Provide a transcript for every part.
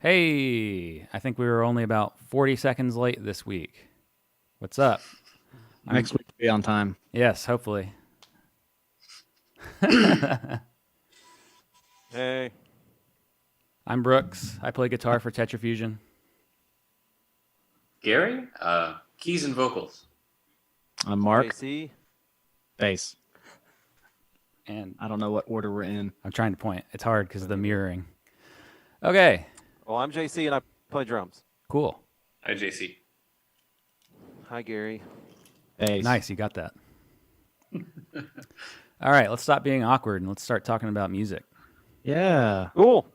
Hey, I think we were only about 40 seconds late this week. What's up? Next week will be on time. Yes, hopefully. Hey, I'm Brooks. I play guitar for Tetrafusion. Gary, keys and vocals. I'm Mark. JC. Bass. And I don't know what order we're in. I'm trying to point. It's hard because of the mirroring. Okay, Well, I'm JC and I play drums. cool. Hi, JC. Hi, Gary. Bass. Nice, you got that. All right, let's stop being awkward and let's start talking about music. Yeah. Cool.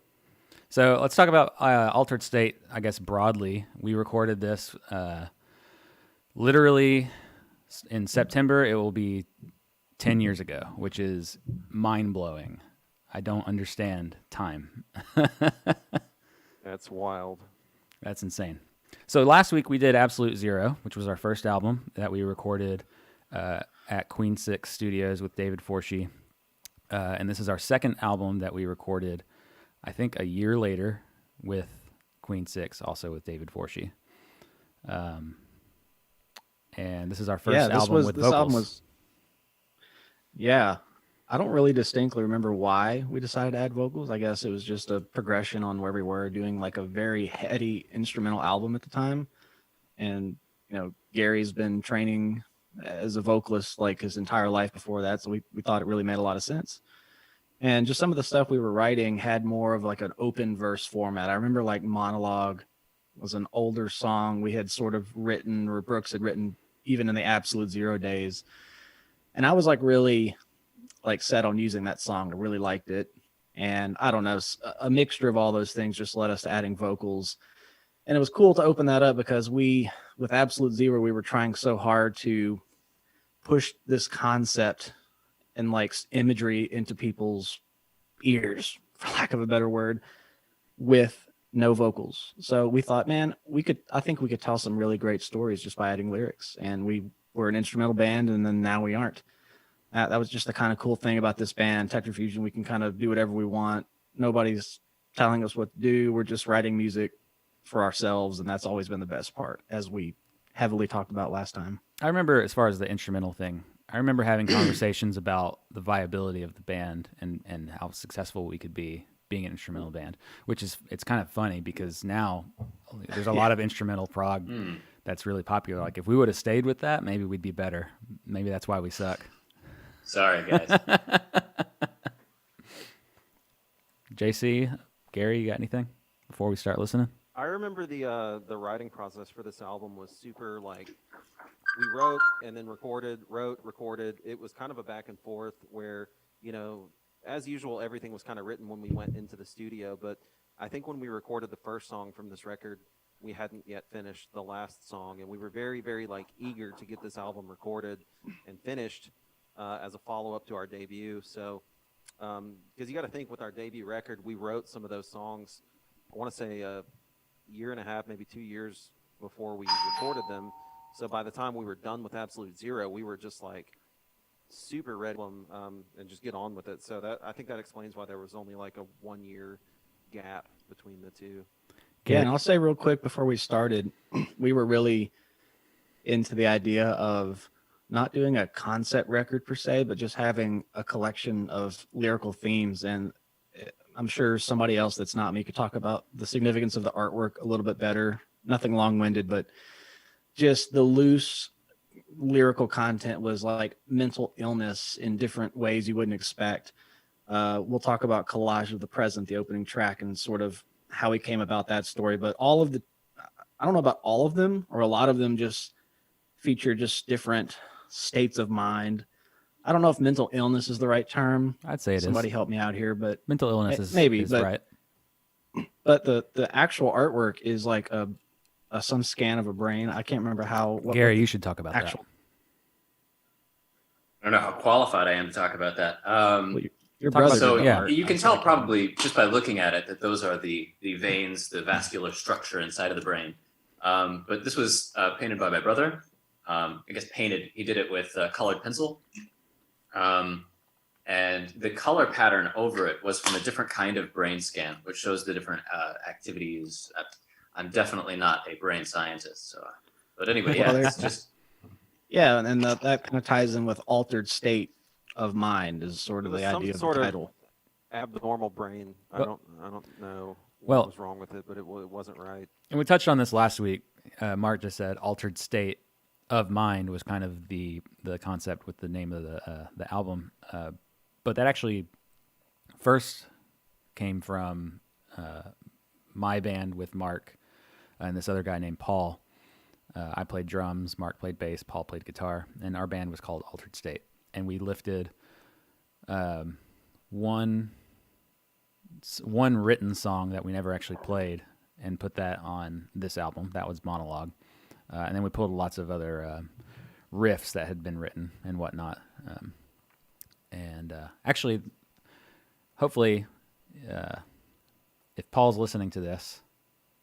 So let's talk about Altered State, I guess, broadly. We recorded this literally in September. It will be 10 years ago, which is mind-blowing. I don't understand time. That's wild. That's insane. So last week we did Absolute Zero, which was our first album that we recorded at Queen Six Studios with David Forshee. And this is our second album that we recorded, I think, a year later with Queen Six, also with David Forshee. And this is our first album with this vocals. album was. Yeah. I don't really distinctly remember why we decided to add vocals. I guess it was just a progression on where we were doing like a very heady instrumental album at the time. And, Gary's been training as a vocalist like his entire life before that. So we thought it really made a lot of sense. And just some of the stuff we were writing had more of like an open verse format. I remember like Monologue was an older song we had sort of written, or Brooks had written even in the Absolute Zero days. And I was like really like set on using that song. I really liked it. And I don't know, a mixture of all those things just led us to adding vocals. And it was cool to open that up because with Absolute Zero, we were trying so hard to push this concept and like imagery into people's ears, for lack of a better word, with no vocals. So we thought, man, I think we could tell some really great stories just by adding lyrics. And we were an instrumental band, and then now we aren't. That was just the kind of cool thing about this band, Tetrafusion. We can kind of do whatever we want. Nobody's telling us what to do. We're just writing music for ourselves, and that's always been the best part, as we heavily talked about last time. I remember, as far as the instrumental thing, I remember having conversations about the viability of the band and how successful we could be being an instrumental band, it's kind of funny because now there's a lot of instrumental prog that's really popular. Like if we would have stayed with that, maybe we'd be better. Maybe that's why we suck. Sorry, guys. JC, Gary, you got anything before we start listening? I remember the writing process for this album was super like we wrote and then recorded, wrote, recorded. It was kind of a back and forth where, as usual, everything was kind of written when we went into the studio. But I think when we recorded the first song from this record, we hadn't yet finished the last song. And we were very, very like eager to get this album recorded and finished as a follow-up to our debut. So, because you got to think with our debut record, we wrote some of those songs, I want to say a year and a half, maybe 2 years before we recorded them. So by the time we were done with Absolute Zero, we were just like super ready and just get on with it. So I think that explains why there was only like a 1 year gap between the two. Yeah, and I'll say real quick before we started, we were really into the idea of not doing a concept record per se, but just having a collection of lyrical themes. And I'm sure somebody else that's not me could talk about the significance of the artwork a little bit better. Nothing long-winded, but just the loose lyrical content was like mental illness in different ways you wouldn't expect. We'll talk about Collage of the Present, the opening track, and sort of how he came about that story. But I don't know about all of them, or a lot of them just feature just different states of mind. I don't know if mental illness is the right term. I'd say Somebody help me out here, but mental illness is right. But the actual artwork is like some scan of a brain. I can't remember how. Gary, you should talk about that. I don't know how qualified I am to talk about that. Your brother. So yeah. you can tell probably just by looking at it that those are the veins, the vascular structure inside of the brain. But this was painted by my brother. I guess painted. He did it with colored pencil. and the color pattern over it was from a different kind of brain scan, which shows the different activities. I'm definitely not a brain scientist, so. But anyway, yeah, Well, it's just Yeah, and that kind of ties in with altered state of mind is sort of It was the some idea of the sort of title. abnormal brain. I Well- don't know Well- what was wrong with it, but it wasn't right. And we touched on this last week. Mark just said altered state of mind was kind of the concept with the name of the album, but that actually first came from my band with Mark and this other guy named Paul. I played drums, Mark played bass, Paul played guitar, and our band was called Altered State. And we lifted one written song that we never actually played and put that on this album. That was Monologue. And then we pulled lots of other riffs that had been written and whatnot. Actually, hopefully, if Paul's listening to this,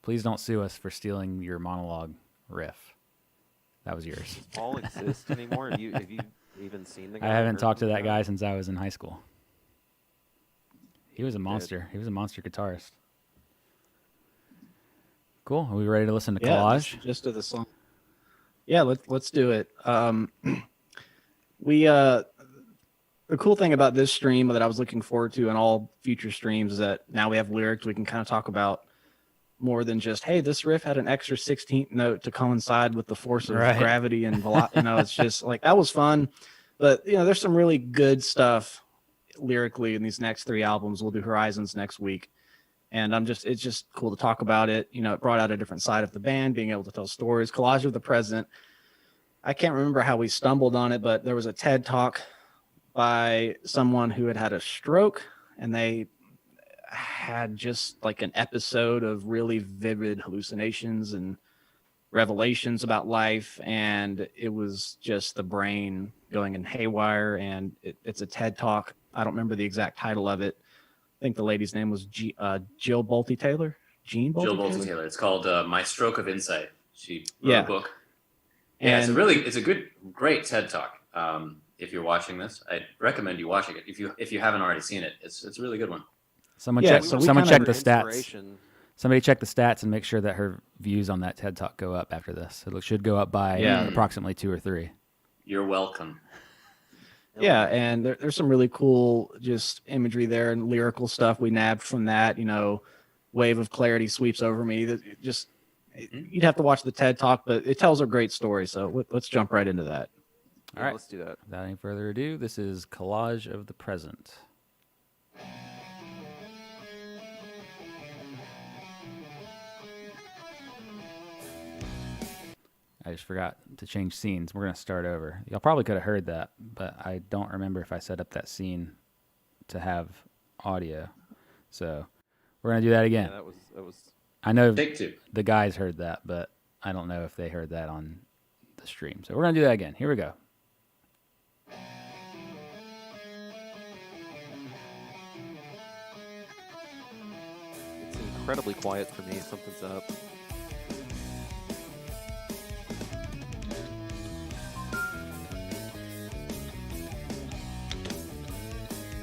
please don't sue us for stealing your Monologue riff. That was yours. Does Paul exist anymore? Have you even seen the guy? I haven't or talked to heard that of guy since I was in high school. He was a monster. He was a monster guitarist. Cool. Are we ready to listen to Collage? Just to the song. Yeah, let's do it. The cool thing about this stream that I was looking forward to and all future streams is that now we have lyrics we can kind of talk about more than just, hey, this riff had an extra 16th note to coincide with the force of Right. gravity and velocity. It's just like, that was fun. But, there's some really good stuff lyrically in these next 3 albums. We'll do Horizons next week. And it's just cool to talk about it. It brought out a different side of the band, being able to tell stories. Collage of the Present. I can't remember how we stumbled on it, but there was a TED Talk by someone who had a stroke, and they had just like an episode of really vivid hallucinations and revelations about life, and it was just the brain going in haywire. And it's a TED Talk. I don't remember the exact title of it. I think the lady's name was Jill Bolte Taylor. Jill Bolte Taylor. It's called My Stroke of Insight. She wrote Yeah. a book. Yeah, And it's a great TED Talk. If you're watching this, I'd recommend you watching it. If you haven't already seen it, it's a really good one. Someone Yeah, check. so we Someone kinda- check the stats. Inspiration. Somebody check the stats and make sure that her views on that TED Talk go up after this. It should go up by Yeah. approximately 2 or 3. You're welcome. Yeah, and there's some really cool just imagery there and lyrical stuff we nabbed from that. Wave of clarity sweeps over me. That just you'd have to watch the TED Talk, but it tells a great story. So let's jump right into that. Yeah, All right. let's do that. Without any further ado, this is Collage of the Present. I just forgot to change scenes. We're going to start over. Y'all probably could have heard that, but I don't remember if I set up that scene to have audio. So we're going to do that again. Yeah, that was. I know Take 2. the guys heard that, but I don't know if they heard that on the stream. So we're going to do that again. Here we go. It's incredibly quiet for me. Something's up.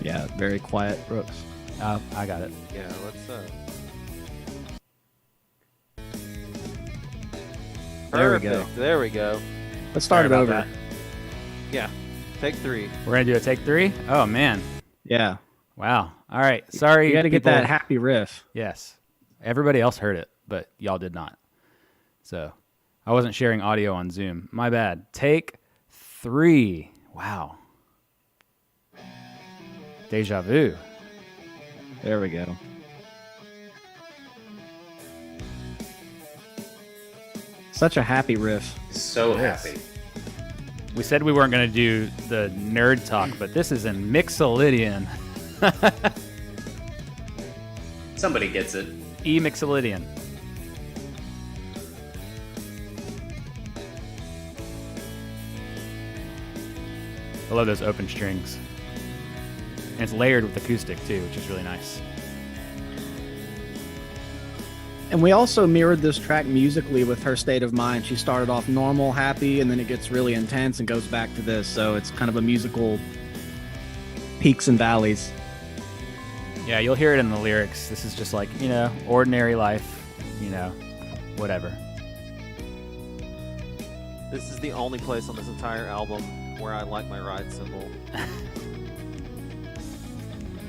Yeah, very quiet, Brooks. I got it. Yeah, let's. There we go. Perfect. There we go. Let's start it Sorry over. about that. Yeah. Take 3. We're going to do a take 3? Oh, man. Yeah, Wow. All right. Sorry. you got to get people. that happy riff. Yes. Everybody else heard it, but y'all did not. So I wasn't sharing audio on Zoom. My bad. Take 3. Wow. Deja vu. There we go. Such a happy riff. So Yes. happy. We said we weren't going to do the nerd talk, but this is in Mixolydian. Somebody gets it. E Mixolydian. I love those open strings. And it's layered with acoustic too, which is really nice. And we also mirrored this track musically with her state of mind. She started off normal, happy, and then it gets really intense and goes back to this. So it's kind of a musical peaks and valleys. Yeah, you'll hear it in the lyrics. This is just like, ordinary life, whatever. This is the only place on this entire album where I like my ride cymbal.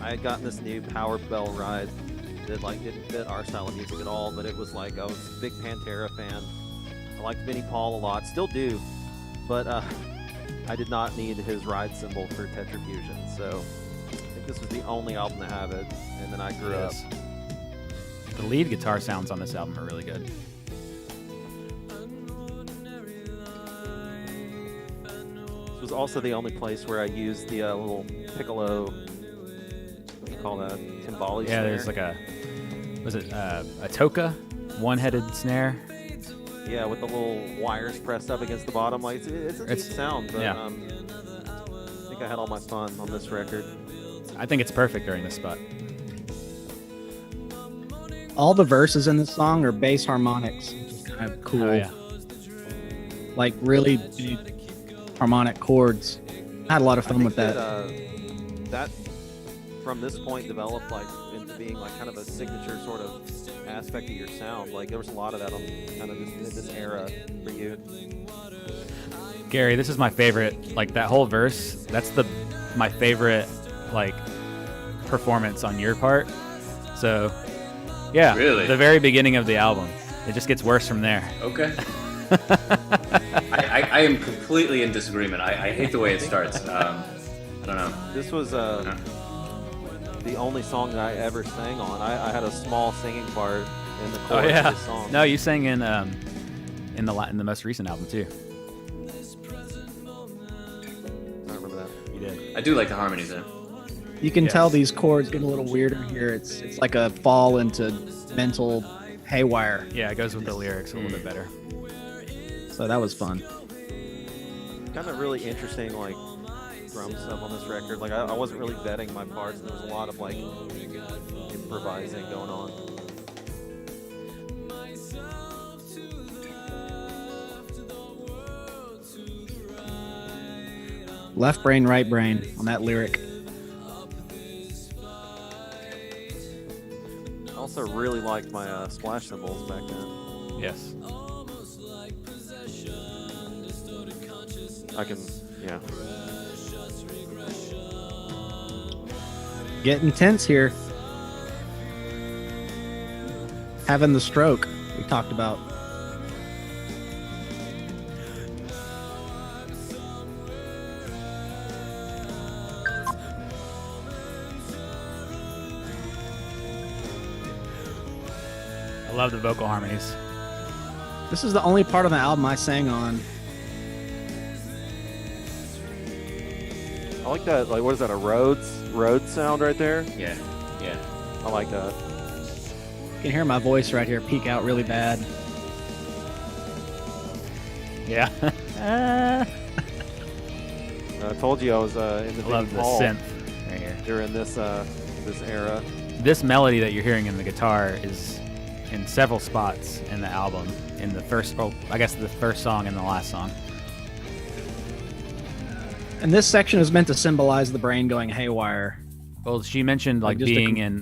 I had gotten this new Power Bell ride that didn't fit our style of music at all, but it was like I was a big Pantera fan. I liked Vinnie Paul a lot, still do, but I did not need his ride cymbal for Tetrafusion, so I think this was the only album to have it, and then I grew up. Yes. The lead guitar sounds on this album are really good. This was also the only place where I used the little piccolo, what do you call that, timbali Yeah, snare. there's like a toka, one-headed snare. Yeah, with the little wires pressed up against the bottom. Like it's a neat sound, but yeah. I think I had all my fun on this record. I think it's perfect during this spot. All the verses in this song are bass harmonics, which is kind of cool. Oh, yeah. Like really big harmonic chords. I had a lot of fun with that. That from this point developed like into being like kind of a signature sort of aspect of your sound. Like there was a lot of that on kind of this era for you. Gary, this is my favorite. Like that whole verse, that's my favorite like performance on your part. So, yeah, Really? the very beginning of the album, it just gets worse from there. Okay. I am completely in disagreement. I hate the way it starts. I don't know. This was the only song that I ever sang on. I had a small singing part in the Oh chorus yeah. of this song. No, you sang in the most recent album too. I remember that. You did. I do like the harmonies in it. You can Yes. tell these chords get a little weirder here. It's like a fall into mental haywire. Yeah, it goes with the lyrics a little bit better. So that was fun. Kind of really interesting, like drum stuff on this record. Like I wasn't really vetting my parts. There was a lot of like improvising going on. Left brain, right brain on that lyric. I also really liked my splash cymbals back then. Yes. I can, yeah. Getting tense here. Having the stroke we talked about. I love the vocal harmonies. This is the only part of the album I sang on. I like that. Like, what is that? A Rhodes sound right there. Yeah. Yeah. I like that. You can hear my voice right here peek out really bad. Yeah. I told you I was in the I love Vinnie the Paul synth right here. during this era. This melody that you're hearing in the guitar is in several spots in the album. In the first, I guess the first song and the last song. And this section is meant to symbolize the brain going haywire. Well, she mentioned like just a being in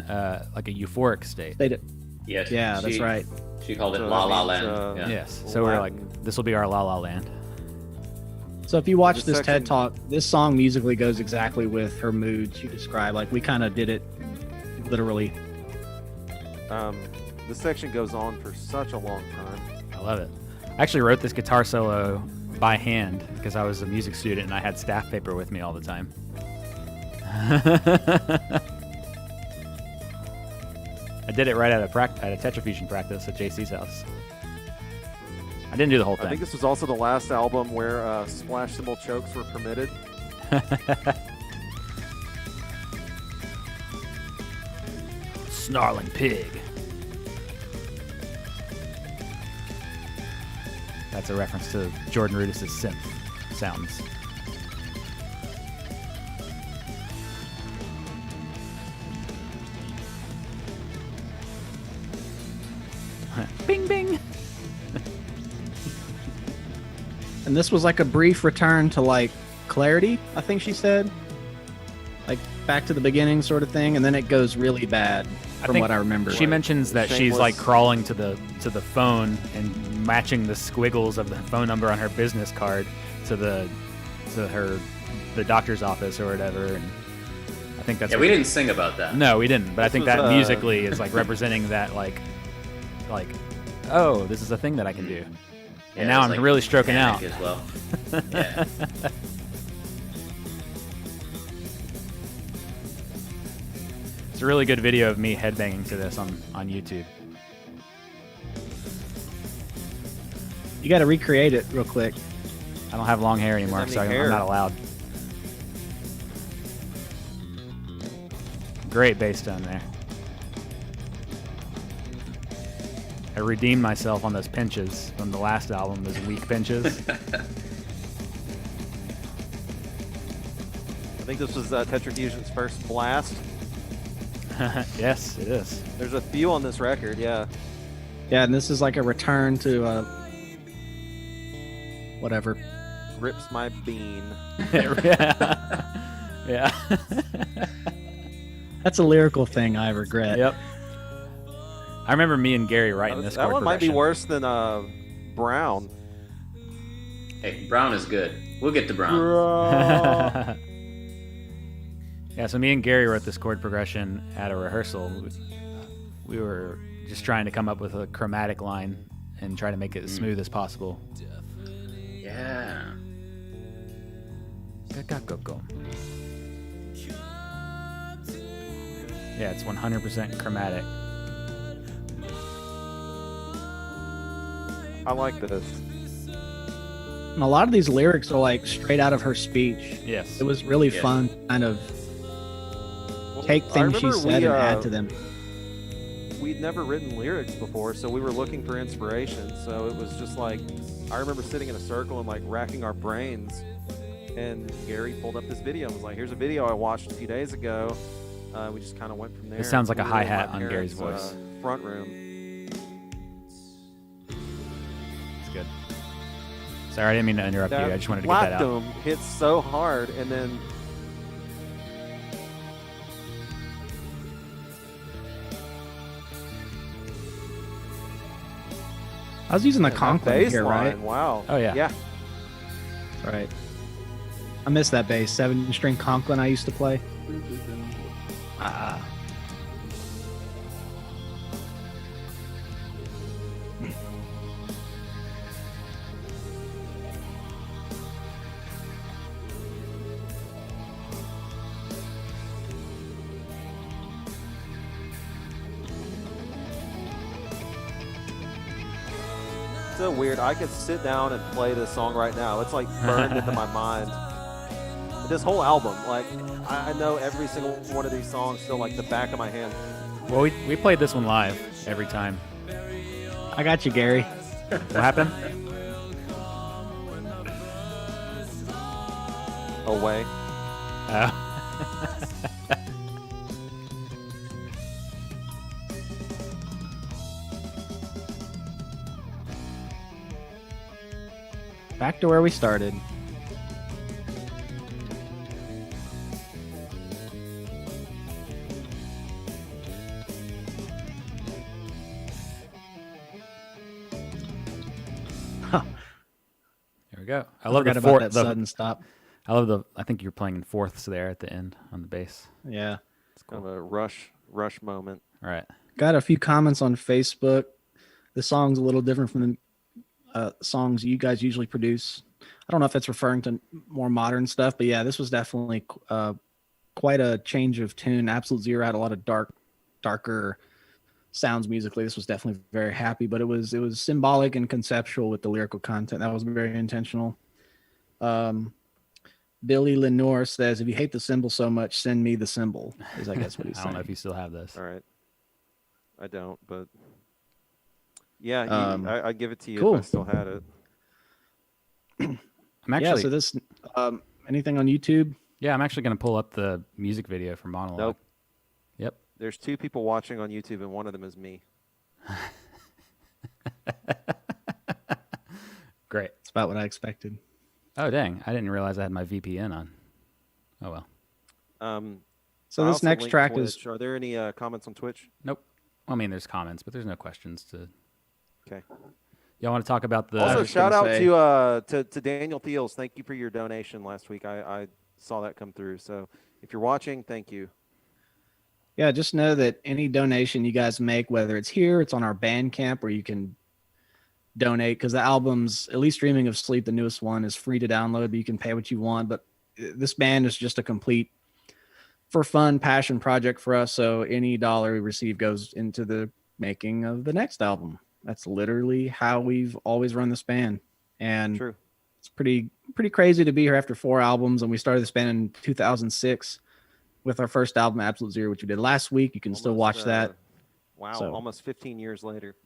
like a euphoric state. They did, Yes. yeah, that's right. She called it So La that La means, Land. Yeah. Yes. So we're like, Latin. this will be our La La Land. So if you watch This this section- TED Talk, this song musically goes exactly with her mood she described. Like we kind of did it literally. This section goes on for such a long time. I love it. I actually wrote this guitar solo by hand because I was a music student and I had staff paper with me all the time. I did it right at a Tetrafusion practice at JC's house. I didn't do the whole I think thing. this was also the last album where splash cymbal chokes were permitted. Snarling pig. That's a reference to Jordan Rudess' synth sounds. Bing bing. And this was like a brief return to like clarity, I think she said. Like back to the beginning sort of thing, and then it goes really bad from think what I remember. She mentions that she's like Shameless. crawling to the phone and matching the squiggles of the phone number on her business card to the doctor's office or whatever. And I think that's Yeah, we didn't sing about that. No, we didn't. But I This think was, that musically is like representing that like oh, this is a thing that I can do. Yeah, And now it I'm was, like, really stroking manic out. as well. Yeah. It's a really good video of me headbanging to this on YouTube. You got to recreate it real quick. I don't have long hair anymore, have so any I'm hair. not allowed. Great bass tone there. I redeemed myself on those pinches from the last album, those weak pinches. I think this was Tetrafusion's first blast. Yes, it is. There's a few on this record, yeah. Yeah, and this is like a return to whatever. Rips my bean. Yeah. That's a lyrical thing I regret. Yep. I remember me and Gary writing this That chord one might be progression. worse than Brown. Hey, Brown is good. We'll get to Brown. Yeah, so me and Gary wrote this chord progression at a rehearsal. We were just trying to come up with a chromatic line and try to make it as smooth as possible. Yeah. Yeah, it's 100% chromatic. I like this. And a lot of these lyrics are like straight out of her speech. Yes. It was really Yeah. fun, kind of Well, take I things she remember said and add to them. We'd never written lyrics before, so we were looking for inspiration. So it was just like, I remember sitting in a circle and like racking our brains. And Gary pulled up this video and was like, "Here's a video I watched a few days ago." We just kind of went from there. This sounds like a We were in my hi-hat on Gary's parents', voice. Front room. It's good. Sorry, I didn't mean to interrupt you. I just wanted to get that out. Platinum hits so hard, and then I was using the that Conklin bass here, line. right? Wow. Oh, yeah. Yeah. Right. I miss that bass. 7-string Conklin I used to play. Ah. So weird. I could sit down and play this song right now. It's like burned into my mind. This whole album, like I know every single one of these songs still like the back of my hand. Well, we played this one live every time. I got you, Gary. What happened? Away. Back to where we started. There we go. I I love forgot the about fourth. that sudden stop. I love the. I think you're playing in fourths there at the end on the bass. Yeah. It's kind of a rush moment. All right. Got a few comments on Facebook. The song's a little different from the songs you guys usually produce. I don't know if that's referring to more modern stuff, but yeah, this was definitely quite a change of tune. Absolute Zero had a lot of darker sounds musically. This was definitely very happy, but it was symbolic and conceptual with the lyrical content. That was very intentional. Billy Lenore says, "If you hate the symbol so much, send me the symbol." Is I guess what he's I saying. don't know if you still have this. All right. I don't, but yeah, I give it to you cool. if I still had it. I'm actually. Yeah. So this, anything on YouTube? Yeah, I'm actually going to pull up the music video for Monologue. Nope. Yep. There's 2 people watching on YouTube, and one of them is me. Great. It's about what I expected. Oh dang! I didn't realize I had my VPN on. Oh well. So I this also next linked track is Twitch. Are there any comments on Twitch? Nope. I mean, there's comments, but there's no questions to. Okay. Y'all want to talk about the? Also, was shout gonna out say- to Daniel Thiels. Thank you for your donation last week. I saw that come through. So if you're watching, thank you. Yeah, just know that any donation you guys make, whether it's here, it's on our Bandcamp where you can donate, because the album's, at least Dreaming of Sleep, the newest one, is free to download, but you can pay what you want. But this band is just a complete for fun passion project for us. So any dollar we receive goes into the making of the next album. That's literally how we've always run this band. And True. it's pretty crazy to be here after 4 albums. And we started this band in 2006 with our first album, Absolute Zero, which we did last week. You can still watch that. Wow, So- almost 15 years later.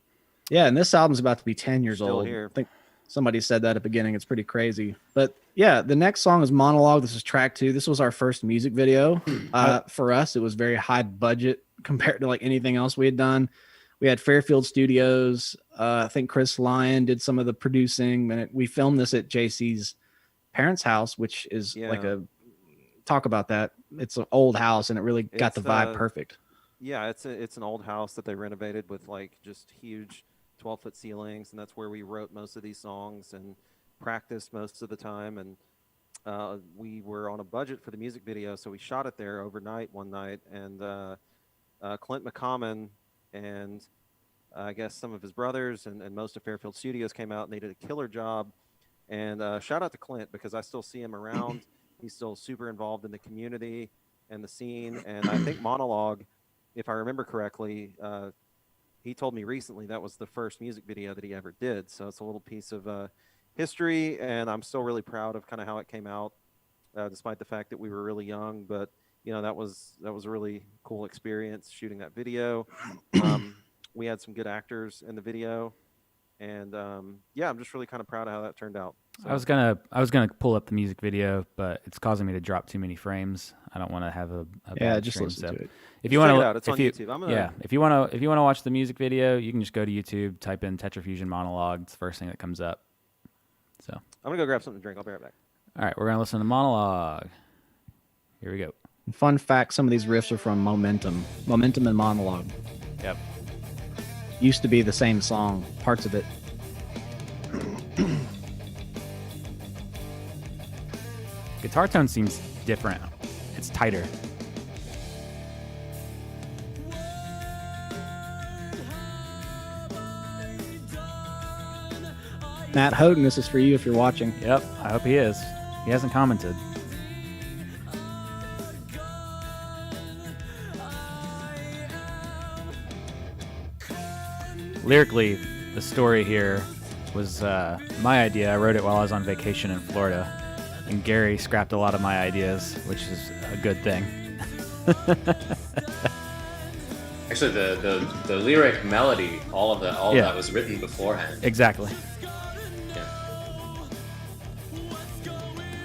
Yeah, and this album's about to be 10 years Still old. here. I think somebody said that at the beginning. It's pretty crazy. But yeah, the next song is Monologue. This is track 2. This was our first music video. For us, it was very high budget compared to like anything else we had done. We had Fairfield Studios. I think Chris Lyon did some of the producing. And we filmed this at JC's parents' house, which is like talk about that. It's an old house, and it really got the vibe perfect. Yeah, it's an old house that they renovated with like just huge 12-foot ceilings, and that's where we wrote most of these songs and practiced most of the time. And we were on a budget for the music video, so we shot it there overnight one night. And Clint McCommon and I guess some of his brothers and most of Fairfield Studios came out, and they did a killer job. And shout out to Clint, because I still see him around. He's still super involved in the community and the scene. And I think Monologue, if I remember correctly, he told me recently that was the first music video that he ever did. So it's a little piece of history, and I'm still really proud of kind of how it came out, despite the fact that we were really young. But you know, that was a really cool experience shooting that video. We had some good actors in the video, and yeah, I'm just really kind of proud of how that turned out. So. I was gonna pull up the music video, but it's causing me to drop too many frames. I don't want to have a bad just stream, listen so to it. If you Check want it out. It's on YouTube. if you want to watch the music video, you can just go to YouTube, type in Tetrafusion Monologue. It's the first thing that comes up. So I'm gonna go grab something to drink. I'll be right back. all right, we're gonna listen to Monologue. Here we go. Fun fact, some of these riffs are from Momentum and Monologue. Yep. Used to be the same song, parts of it. Guitar tone seems different. It's tighter. Matt Hogan, this is for you if you're watching. Yep, I hope he is. He hasn't commented. Lyrically, the story here was my idea. I wrote it while I was on vacation in Florida, and Gary scrapped a lot of my ideas, which is a good thing. Actually, the lyric melody, all of that was written beforehand. Exactly. Yeah.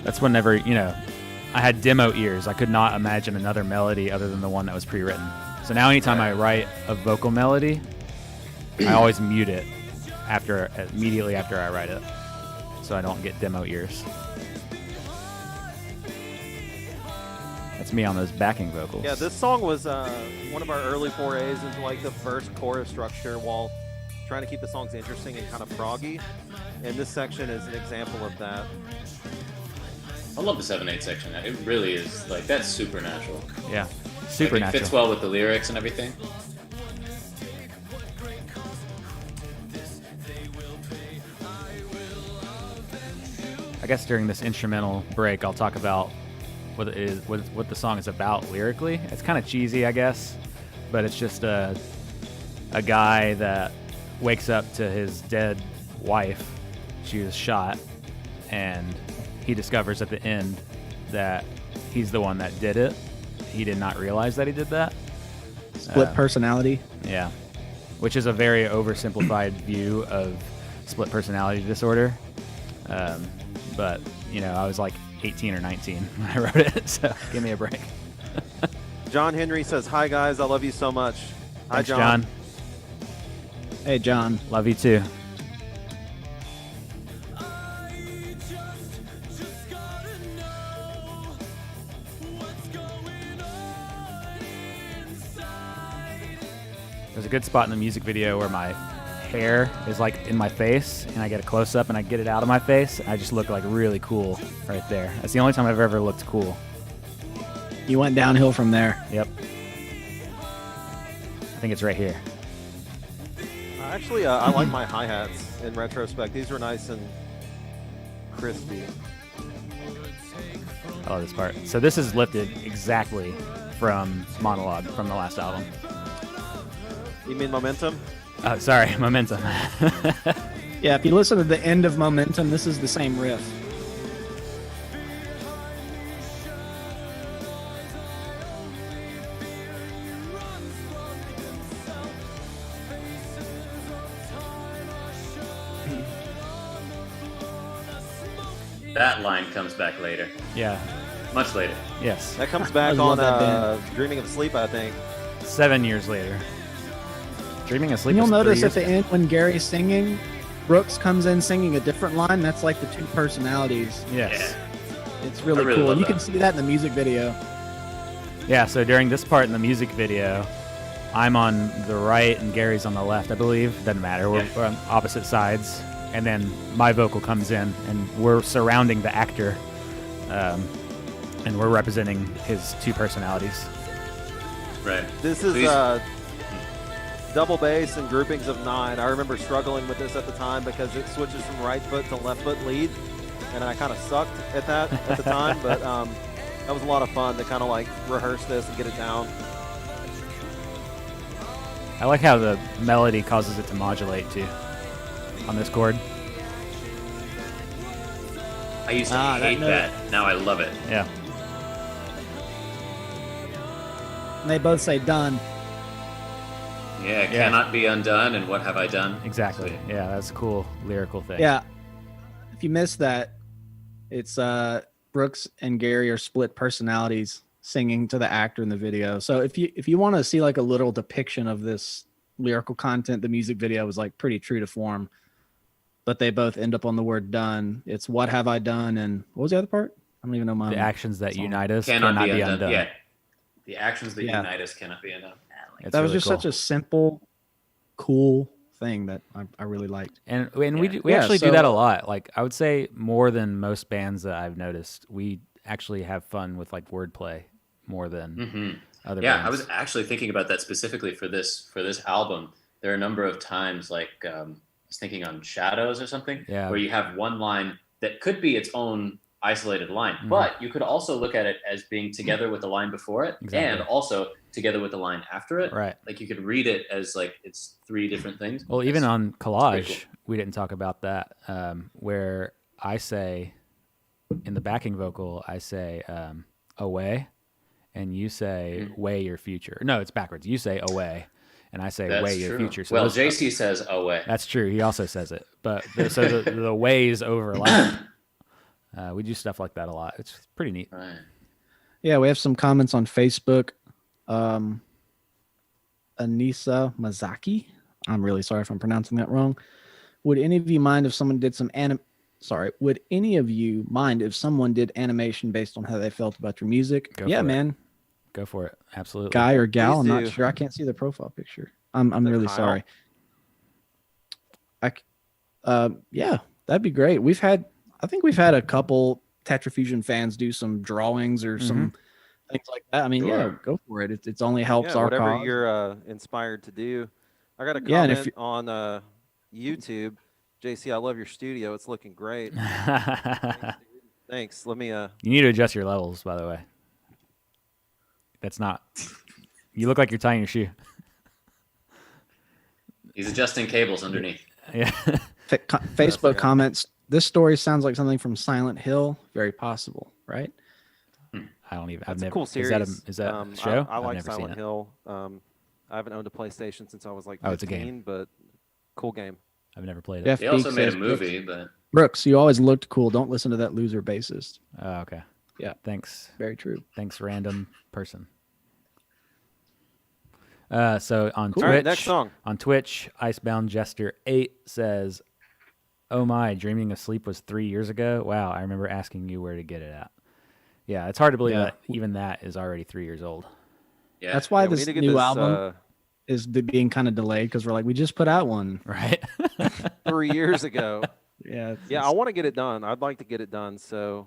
That's whenever, I had demo ears. I could not imagine another melody other than the one that was pre-written. So now anytime I write a vocal melody, I always mute it immediately after I write it, so I don't get demo ears. That's me on those backing vocals. Yeah, this song was one of our early forays into like the first chorus structure while trying to keep the songs interesting and kind of froggy. And this section is an example of that. I love the 7/8 section. It really is like that's supernatural. Yeah, Like, supernatural. it fits well with the lyrics and everything. I guess during this instrumental break, I'll talk about what it is, what the song is about lyrically. It's kind of cheesy, I guess, but it's just a guy that wakes up to his dead wife. She was shot, and he discovers at the end that he's the one that did it. He did not realize that he did that. Split personality. Yeah, which is a very oversimplified view of split personality disorder. But, I was like 18 or 19 when I wrote it, so give me a break. John Henry says, "Hi guys, I love you so much." Hi, Thanks, John. Hey, John. Love you too. There's a good spot in the music video where my hair is like in my face, and I get a close up and I get it out of my face. I just look like really cool right there. That's the only time I've ever looked cool. You went downhill from there. Yep. I think it's right here. Actually, I like my hi-hats in retrospect. These were nice and crispy. I love this part. So this is lifted exactly from Monologue from the last album. You mean Momentum? Sorry, Momentum. Yeah, if you listen to the end of Momentum, this is the same riff. That line comes back later, Yeah. much later. Yes. That comes I back love on that band. Dreaming of Sleep, I think. 7 years later. Dreaming of Sleep. And you'll was 3 notice years at the ago. end when Gary's singing, Brooks comes in singing a different line. That's like the two personalities. Yes. It's really, I really cool. love You that. can see that in the music video. Yeah. So during this part in the music video, I'm on the right and Gary's on the left. I believe doesn't matter. We're on opposite sides, and then my vocal comes in, and we're surrounding the actor, and we're representing his two personalities. Right. This is Please. double bass and groupings of 9. I remember struggling with this at the time because it switches from right foot to left foot lead, and I kind of sucked at that at the time. But that was a lot of fun to kind of like rehearse this and get it down. I like how the melody causes it to modulate too on this chord. I used to that hate note. that. Now I love it. Yeah. And they both say done. Yeah, it cannot be undone. And what have I done? Exactly. Sweet. Yeah, that's a cool lyrical thing. Yeah. If you missed that, it's Brooks and Gary are split personalities singing to the actor in the video. So if you want to see like a little depiction of this lyrical content, the music video was like pretty true to form. But they both end up on the word done. It's what have I done, and what was the other part? I don't even know my The actions that song. unite us Cannot be undone. Yeah. The actions that Yeah. unite us cannot be undone. It's That was really just cool. such a simple, cool thing that I really liked. And Yeah. we Yeah, actually do that a so- lot. Like I would say more than most bands that I've noticed. We actually have fun with like wordplay more than Hmm. other Yeah, bands. I was actually thinking about that specifically for this album. There are a number of times, like I was thinking on Shadows or something, Yeah. where you have one line that could be its own isolated line, Mhm. but you could also look at it as being together with the line before it, Exactly. and also together with the line after it. Right. Like you could read it as like it's 3 different things. Well, even That's- on pretty Collage, cool. we didn't talk about that. Where I say in the backing vocal, I say away, and you say way your future. No, it's backwards. You say away, and I say That's way your true. future. So Well, those- JC says away. That's true. He also says it, but so the ways overlap. We do stuff like that a lot. It's pretty neat. Right. Yeah, we have some comments on Facebook. Anissa Mazaki. I'm really sorry if I'm pronouncing that wrong. Would any of you mind if someone did some would any of you mind if someone did animation based on how they felt about your music? Go Yeah, for it. man. Go for it. Absolutely. Guy or gal, Please I'm not do. sure. I can't see the profile picture. I'm Is it really Kyle? sorry. Yeah, that'd be great. I think we've had a couple Tetrafusion fans do some drawings or some things like that. I mean, yeah, Sure. go for it. It's only helps Yeah, our whatever cause. you're inspired to do. I got a Yeah, and if comment on YouTube. JC, I love your studio. It's looking great. Thanks. Let me You need to adjust your levels, by the way. That's not. You look like you're tying your shoe. He's adjusting cables underneath. Yeah. Facebook forgot. comments. This story sounds like something from Silent Hill. Very possible, right? I don't even. I've That's never. a cool series. Is that a show? I I've like never seen Silent it. Hill. I haven't owned a PlayStation since I was like 15, Oh, it's a game. but cool game. I've never played it. Jeff They also Beek made a says, movie, but Brooks, you always looked cool. Don't listen to that loser bassist. Oh, okay. Yeah. Thanks. Very true. Thanks, random person. So on Cool. Twitch, All right, next song. on Twitch, Icebound Jester 8 says, "Oh my, Dreaming of Sleep was 3 years ago. Wow, I remember asking you where to get it at." Yeah, it's hard to believe Yeah. that even that is already 3 years old. yeah. That's why Yeah, we this need to get new this, album. is being kind of delayed because we're like, we just put out one. Right. 3 years ago. Yeah. Yeah, I want to get it done. I'd like to get it done. So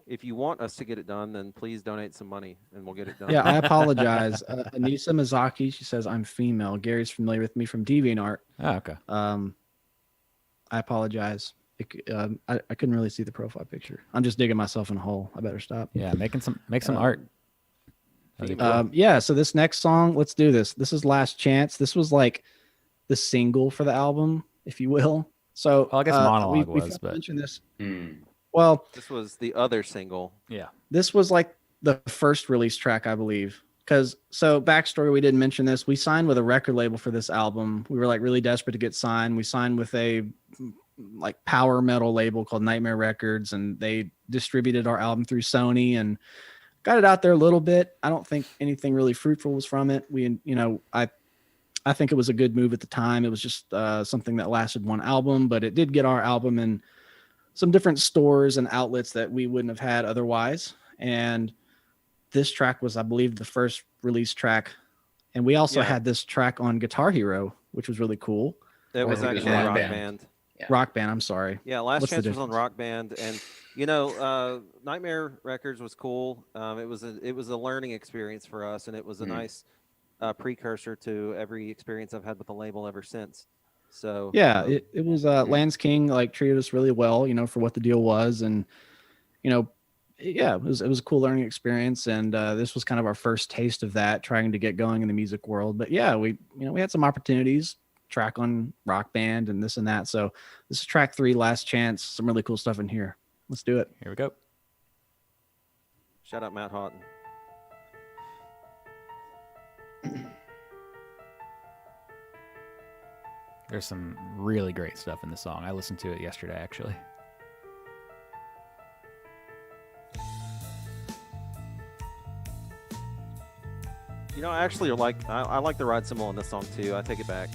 if you want us to get it done, then please donate some money and we'll get it done. Yeah, I apologize. Anissa Mizaki, she says, I'm female. Gary's familiar with me from DeviantArt. Oh, okay. I apologize. I couldn't really see the profile picture. I'm just digging myself in a hole. I better stop. Yeah, make some art. That'd be cool. Yeah, so this next song, let's do this. This is Last Chance. This was like the single for the album, if you will. So Well, I guess Monologue we was, but mentioned this. Hmm. Well, This was the other single. yeah. this was like the first release track, I believe. So backstory, we didn't mention this. We signed with a record label for this album. We were like really desperate to get signed. We signed with a like power metal label called Nightmare Records, and they distributed our album through Sony and got it out there a little bit. I don't think anything really fruitful was from it. I think it was a good move at the time. It was just something that lasted one album, but it did get our album in some different stores and outlets that we wouldn't have had otherwise. And this track was, I believe, the first release track. And we also Yeah. had this track on Guitar Hero, which was really cool. It was think it was actually Rock Rock Band. Band. Yeah. Rock Band, I'm sorry. Yeah, Last What's the Chance was on difference? Rock Band, and Nightmare Records was cool. It was a learning experience for us, and it was a nice precursor to every experience I've had with the label ever since. So Yeah, it was Lance King like treated us really well, for what the deal was, and yeah, it was a cool learning experience, and this was kind of our first taste of that, trying to get going in the music world. But yeah, we had some opportunities, track on Rock Band and this and that. So this is track 3, Last Chance. Some really cool stuff in here. Let's do it. Here we go. shout out Matt Houghton. There's some really great stuff in the song. I listened to it yesterday, actually. I actually I like the ride cymbal in this song too. I take it back.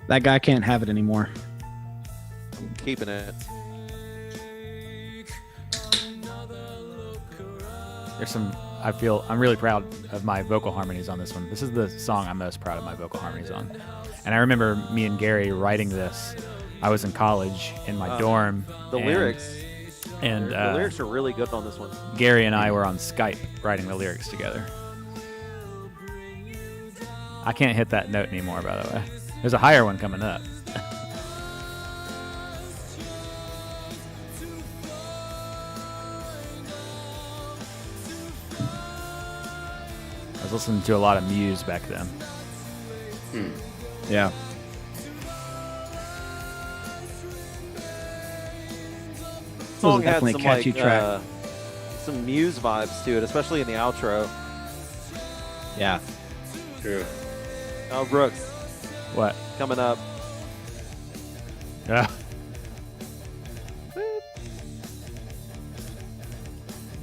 That guy can't have it anymore. I'm keeping it. There's some. I'm really proud of my vocal harmonies on this one. This is the song I'm most proud of my vocal harmonies on. And I remember me and Gary writing this. I was in college in my dorm. The lyrics. And The lyrics are really good on this one. Gary and I were on Skype writing the lyrics together. I can't hit that note anymore, by the way. There's a higher one coming up. I was listening to a lot of Muse back then. Yeah. The song had definitely some a catchy track. some Muse vibes to it, especially in the outro. Yeah. True. Oh, Brooks What? coming up. Yeah.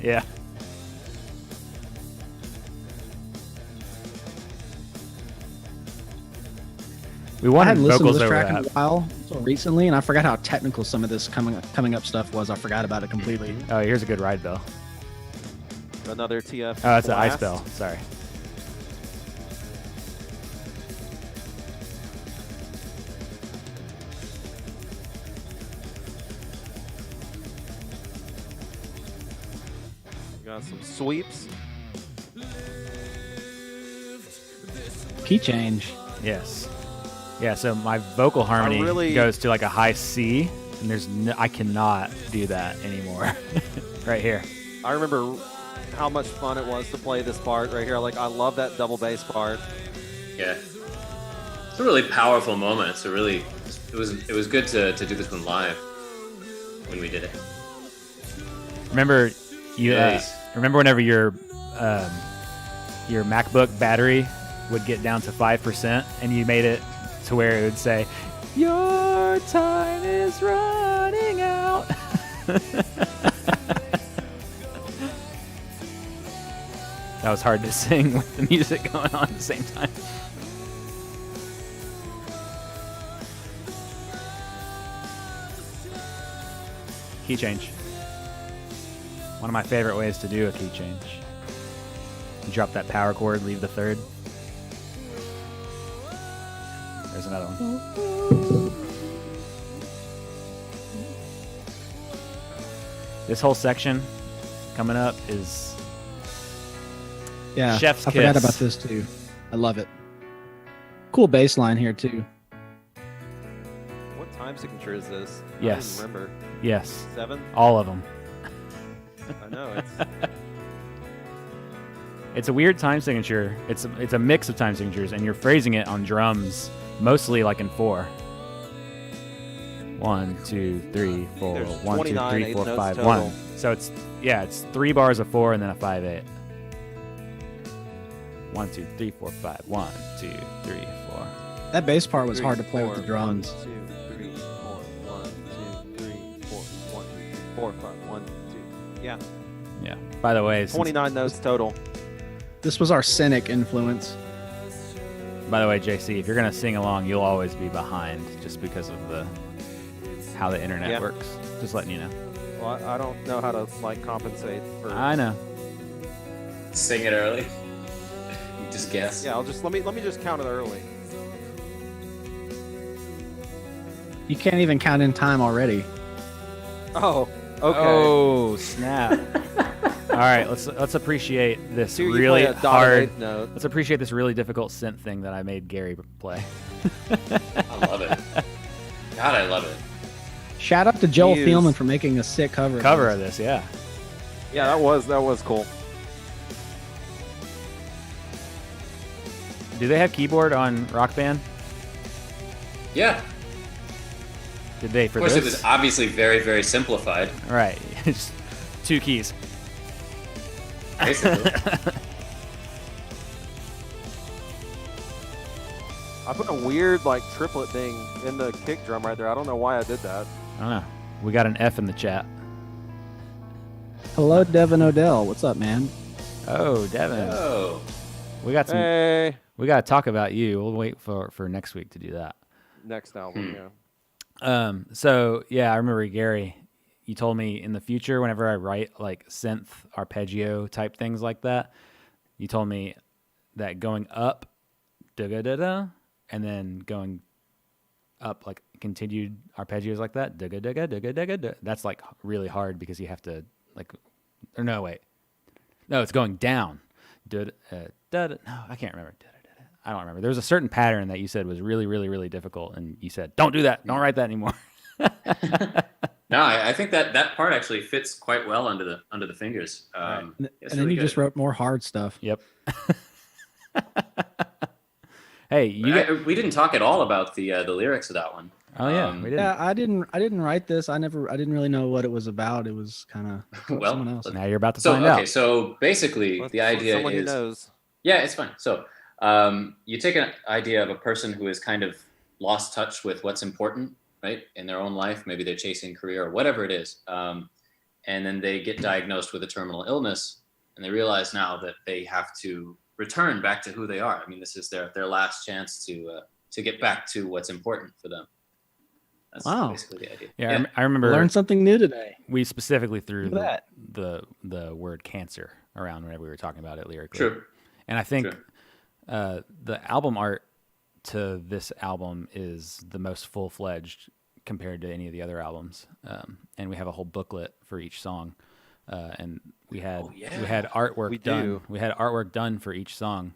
Yeah. We I wanted hadn't listened to vocals this over track in a that. while until recently, and I forgot how technical some of this coming up stuff was. I forgot about it completely. Oh, here's a good ride bell. Another TF. Oh, that's an ice blast. bell. Sorry. Got some sweeps. Key change. Yes. Yeah, so my vocal harmony really- goes to like a high C, and I cannot do that anymore. Right here. I remember how much fun it was to play this part right here. Like, I love that double bass part. Yeah. It's a really powerful moment. It was good to do this one live when we did it. Remember you Yes. remember whenever your MacBook battery would get down to 5% and you made it to where it would say, "Your time is running out." That was hard to sing with the music going on at the same time. Key change. One of my favorite ways to do a key change. You drop that power chord, leave the third. There's another one. This whole section coming up is Yeah, Chef's I forgot kiss. about this too. I love it. Cool bass line here too. What time signature is this? Yes. I don't even remember. yes, 7? all of them. I know. It's It's a weird time signature. It's a mix of time signatures, and you're phrasing it on drums mostly like in 4. 1, 2, 3, 4. There's 1, 2, 29 3, eighth 4, notes 5, total. 1. So it's 3 bars of 4 and then a 5/8. 1, 2, 3, 4, 5. 1, 2, 3, 4. That bass part was 3, hard to play with the 4, drums. 1, 2, 3, 4. 1, 2, 3, 4. 1, 2, 3, 4, 5. 1, 2. Yeah. Yeah. By the way, 29 notes total. This was our cynic influence. JC, if you're gonna sing along, you'll always be behind just because of how the internet Yeah. works. Just letting you know. Well, I don't know how to compensate for. I know. Sing it early. You just guess. Yeah, let me just count it early. You can't even count in time already. Oh, okay. Oh snap! All right, let's appreciate this So you really play a dotted hard. eighth note. Let's appreciate this really difficult synth thing that I made Gary play. I love it. God, I love it. Shout out to Joel Use- Thielman for making a sick cover. Cover this. of this, yeah. Yeah, that was cool. Do they have keyboard on Rock Band? Yeah. Did they for Of course, this? it was obviously very, very simplified. All right, just 2 keys. Basically. I put a weird triplet thing in the kick drum right there. I don't know why I did that. I don't know. We got an F in the chat. Hello, Devin Odell. What's up, man? Oh, Devin, Oh. we got some. Hey, We got to talk about you. We'll wait for next week to do that. next album. Yeah. So yeah, I remember Gary. You told me in the future, whenever I write like synth arpeggio type things like that, you told me that going up, da da da da, and then going up like continued arpeggios like that, da da da da da da da. That's like really hard because you have to or no, wait, no, it's going down. Da da da. No, I can't remember. Da, da, da, da. I don't remember. There was a certain pattern that you said was really, really, really difficult, and you said, "Don't do that. Don't write that anymore." No, I think that part actually fits quite well under the fingers. And it's then really you just good. wrote more hard stuff. Yep. Hey, you get. We didn't talk at all about the lyrics of that one. Oh yeah, um, we did. Yeah, I didn't write this. I didn't really know what it was about. It was kind of Well, someone else. Now you're about to So find okay, out. so basically Let's- the idea someone who is knows. yeah, it's fine. So you take an idea of a person who has kind of lost touch with what's important, right, in their own life. Maybe they're chasing career or whatever it is, and then they get diagnosed with a terminal illness, and they realize now that they have to return back to who they are. I mean, this is their last chance to get back to what's important for them. That's Wow. basically the idea. Yeah, I remember Learned something new today. we specifically threw Look at the word cancer around whenever we were talking about it lyrically. True. And I think True. the album art to this album is the most full-fledged compared to any of the other albums. And we have a whole booklet for each song. And we had artwork We done. do. We had artwork done for each song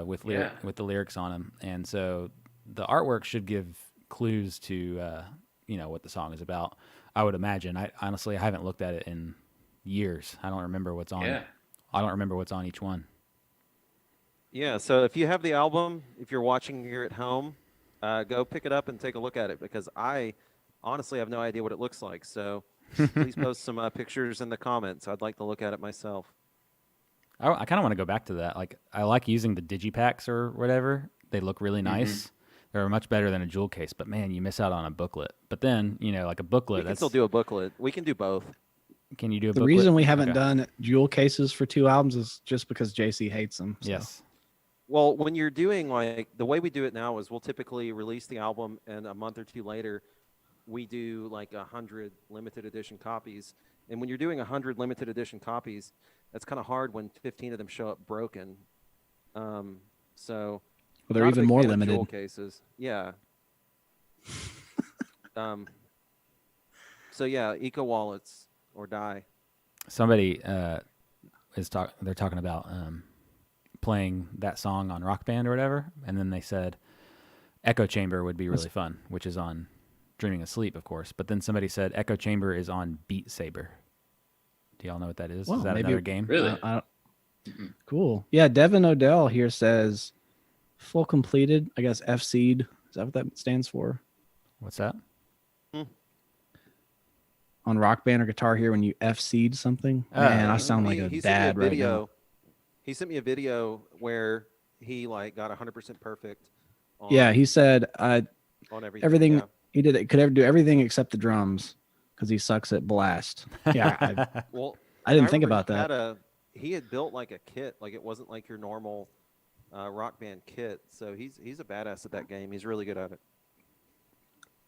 with Yeah. the lyrics on them. And so the artwork should give clues to what the song is about. I would imagine. I honestly haven't looked at it in years. I don't remember what's on. Yeah. I don't remember what's on each one. Yeah, so if you have the album, if you're watching here at home, go pick it up and take a look at it because I honestly have no idea what it looks like. So please post some pictures in the comments. I'd like to look at it myself. I kind of want to go back to that. Like I like using the digipacks or whatever. They look really nice. They're much better than a jewel case, but man, you miss out on a booklet. But then, like a booklet, We can that's still do a booklet. We can do both. Can you do a The booklet? reason we haven't Okay. done jewel cases for 2 albums is just because JC hates them. so. Yes. Well, when you're doing the way we do it now is we'll typically release the album and a month or two later we do 100 limited edition copies. And when you're doing 100 limited edition copies, that's kind of hard when 15 of them show up broken. So Well, they're not a even big more fan of limited. jewel cases. Yeah. um, so yeah, eco wallets or die. Somebody they're talking about playing that song on Rock Band or whatever, and then they said Echo Chamber would be really fun, which is on Dreaming of Sleep, of course. But then somebody said Echo Chamber is on Beat Saber. Do y'all know what that is? Well, Is that maybe- another game? Really? Cool. Yeah, Devin Odell here says full completed. I guess FC'd. Is that what that stands for? What's that? On Rock Band or Guitar Hero when you FC'd something? Oh. Man, I sound like a He sent me a dad right video. now. He sent me a video where he like got 100% perfect. On, Yeah, he said on everything. everything Yeah. he did. It could ever do everything except the drums because he sucks at blast. Yeah, Well, I didn't and think remember about that. He had built like a kit, like it wasn't like your normal Rock Band kit. So he's a badass at that game. He's really good at it.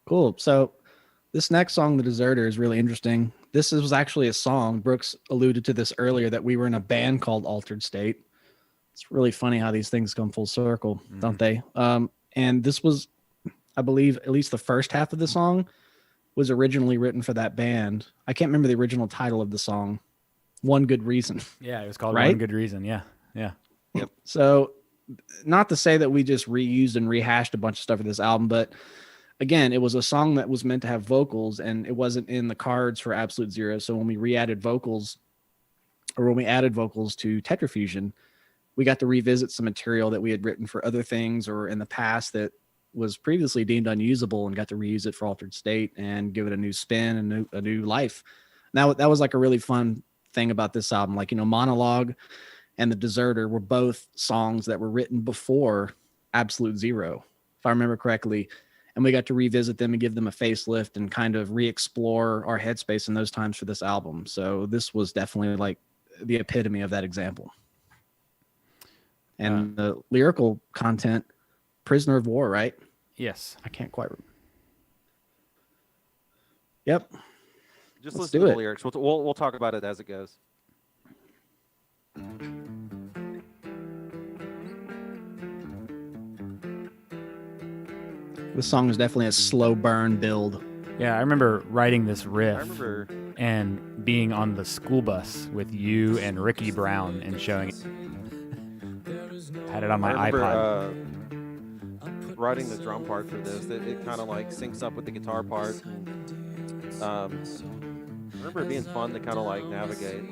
Cool. So this next song, The Deserter, is really interesting. This was actually a song. Brooks alluded to this earlier, that we were in a band called Altered State. It's really funny how these things come full circle, don't they? And this was, I believe, at least the first half of the song was originally written for that band. I can't remember the original title of the song. One Good Reason. Yeah, it was called Right? One Good Reason. Yeah, yeah. So not to say that we just reused and rehashed a bunch of stuff for this album, but again, it was a song that was meant to have vocals, and it wasn't in the cards for Absolute Zero. So when we re-added vocals, or when we added vocals to Tetrafusion, we got to revisit some material that we had written for other things or in the past that was previously deemed unusable, and got to reuse it for Altered State and give it a new spin and a new life. Now that was like a really fun thing about this album. Like, Monologue and The Deserter were both songs that were written before Absolute Zero, if I remember correctly. And we got to revisit them and give them a facelift and kind of re-explore our headspace in those times for this album. So this was definitely like the epitome of that example. And the lyrical content, Prisoner of War, right? Yes. I can't quite remember. Yep. Just Let's listen do to it. the lyrics. We'll talk about it as it goes. This song is definitely a slow burn build. Yeah, I remember writing this riff I remember. and being on the school bus with you and Ricky Brown and showing it. Had it on my I remember iPod. writing the drum part for this. It kind of like syncs up with the guitar part. I remember it being fun to kind of like navigate.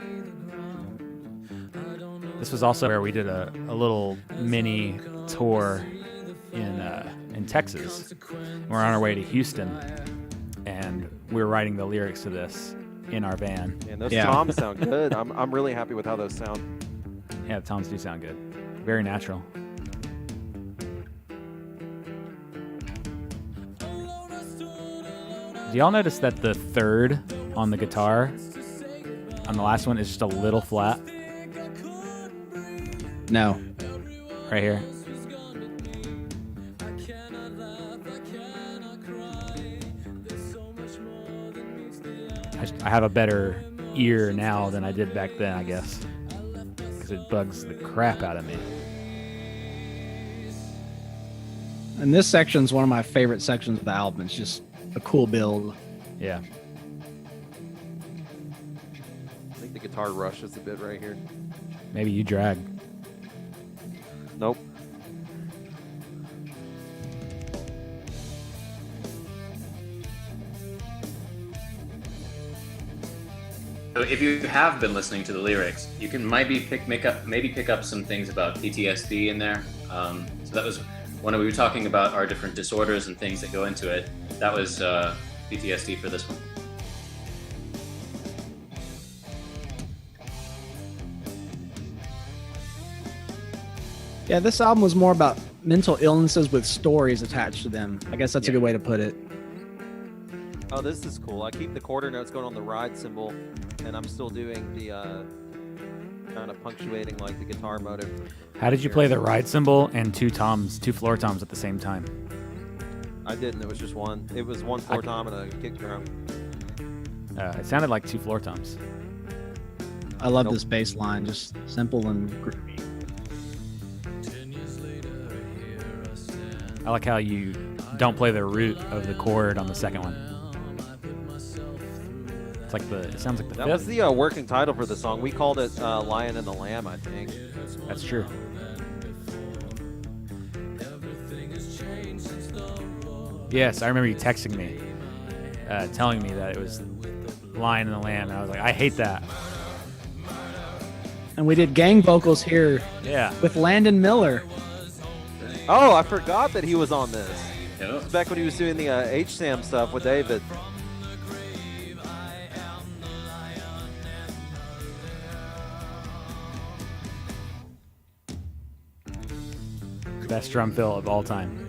This was also where we did a little mini tour in Texas. We're on our way to Houston, and we were writing the lyrics to this in our van. And those Yeah. toms sound good. I'm really happy with how those sound. Yeah, the toms do sound good. Very natural. Do y'all notice that the third on the guitar on the last one is just a little flat No. right here? I have a better ear now than I did back then, I guess, because it bugs the crap out of me. And this section is one of my favorite sections of the album. It's just a cool build. Yeah. I think the guitar rushes a bit right here. Maybe you drag. Nope. So if you have been listening to the lyrics, you can maybe pick up some things about PTSD in there. So that was when we were talking about our different disorders and things that go into it. That was PTSD for this one. Yeah, this album was more about mental illnesses with stories attached to them. I guess that's a Yeah. good way to put it. Oh, this is cool. I keep the quarter notes going on the ride cymbal, and I'm still doing the kind of punctuating like the guitar motive. How did you play the ride cymbal and two floor toms at the same time? I didn't. It was just one. It was one floor tom and a kick drum. It sounded like two floor toms. I love Nope. this bass line, just simple and groovy. I like how you don't play the root of the chord on the second one. It's like it sounds like the That fifth. was the working title for the song. We called it "Lion and the Lamb," I think. That's true. Yes, I remember you texting me, telling me that it was Lion and the Lamb. And I was like, I hate that. And we did gang vocals here Yeah. with Landon Miller. Oh, I forgot that he was on this. Yeah. This was back when he was doing the HSAM stuff with David. Best drum fill of all time.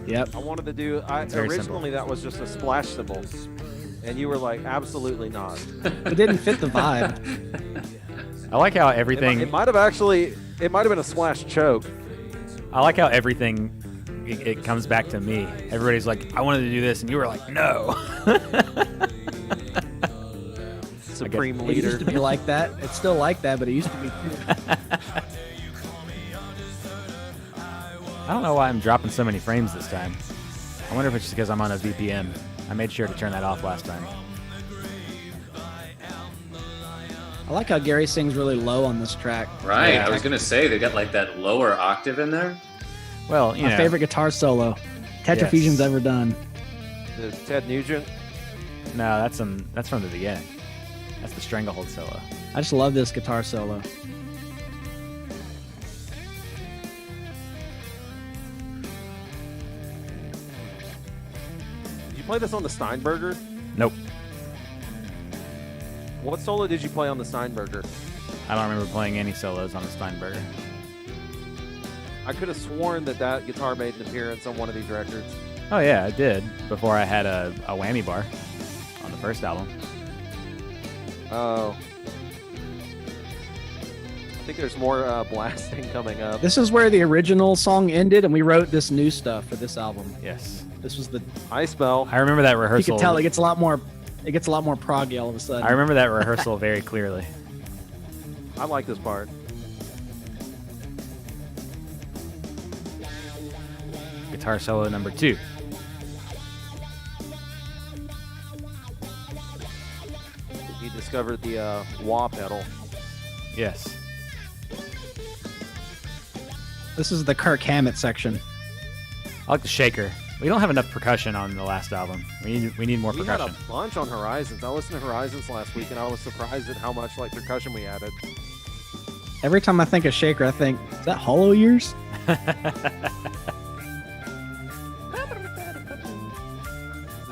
Yep. I wanted to do. very Originally, that was just a splash cymbal, and you were like, "Absolutely not." It didn't fit the vibe. I like how It everything. might have actually. It might have been a splash choke. I like how everything. It comes back to me. Everybody's like, I wanted to do this, and you were like, no. Supreme It leader. used to be like that. It's still like that, but it used to be too. I don't know why I'm dropping so many frames this time. I wonder if it's just because I'm on a VPN. I made sure to turn that off last time. I like how Gary sings really low on this track. Right. Yeah. I was gonna say they got like that lower octave in there. Well, you My know, favorite guitar solo Tetrafusion's Yes. ever done. The Ted Nugent. No, that's from the beginning. That's the Stranglehold solo. I just love this guitar solo. Did you play this on the Steinberger? Nope. What solo did you play on the Steinberger? I don't remember playing any solos on the Steinberger. I could have sworn that guitar made an appearance on one of these records. Oh yeah, I did before I had a whammy bar on the first album. Oh. I think there's more blasting coming up. This is where the original song ended, and we wrote this new stuff for this album. Yes, This was the. Ice Spell. I remember that You rehearsal. can tell it gets a lot more. It gets a lot more proggy all of a sudden. I remember that rehearsal very clearly. I like this part. Guitar solo number 2. He discovered the wah pedal. Yes. This is the Kirk Hammett section. I like the shaker. We don't have enough percussion on the last album. We need more We had percussion. a bunch on Horizons. I listened to Horizons last week, and I was surprised at how much like percussion we added. Every time I think of Shaker, I think, is that Hollow Years?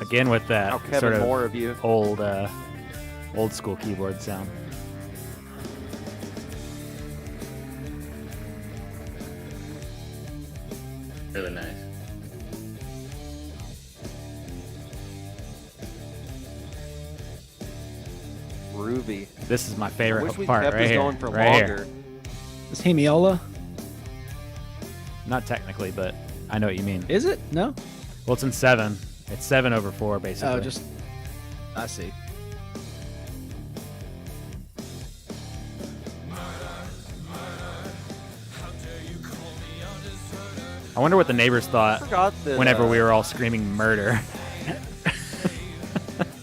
Again with that How Kevin sort of Moore of you. old school keyboard sound. Really nice. Groovy. This is my I favorite wish we part kept right this here. going for right longer. here. Is Hemiola? Not technically, but I know what you mean. Is it? No? Well, it's in 7. It's 7/4 basically. Oh, just. I see. I wonder what the neighbors I thought forgot that, whenever we were all screaming murder.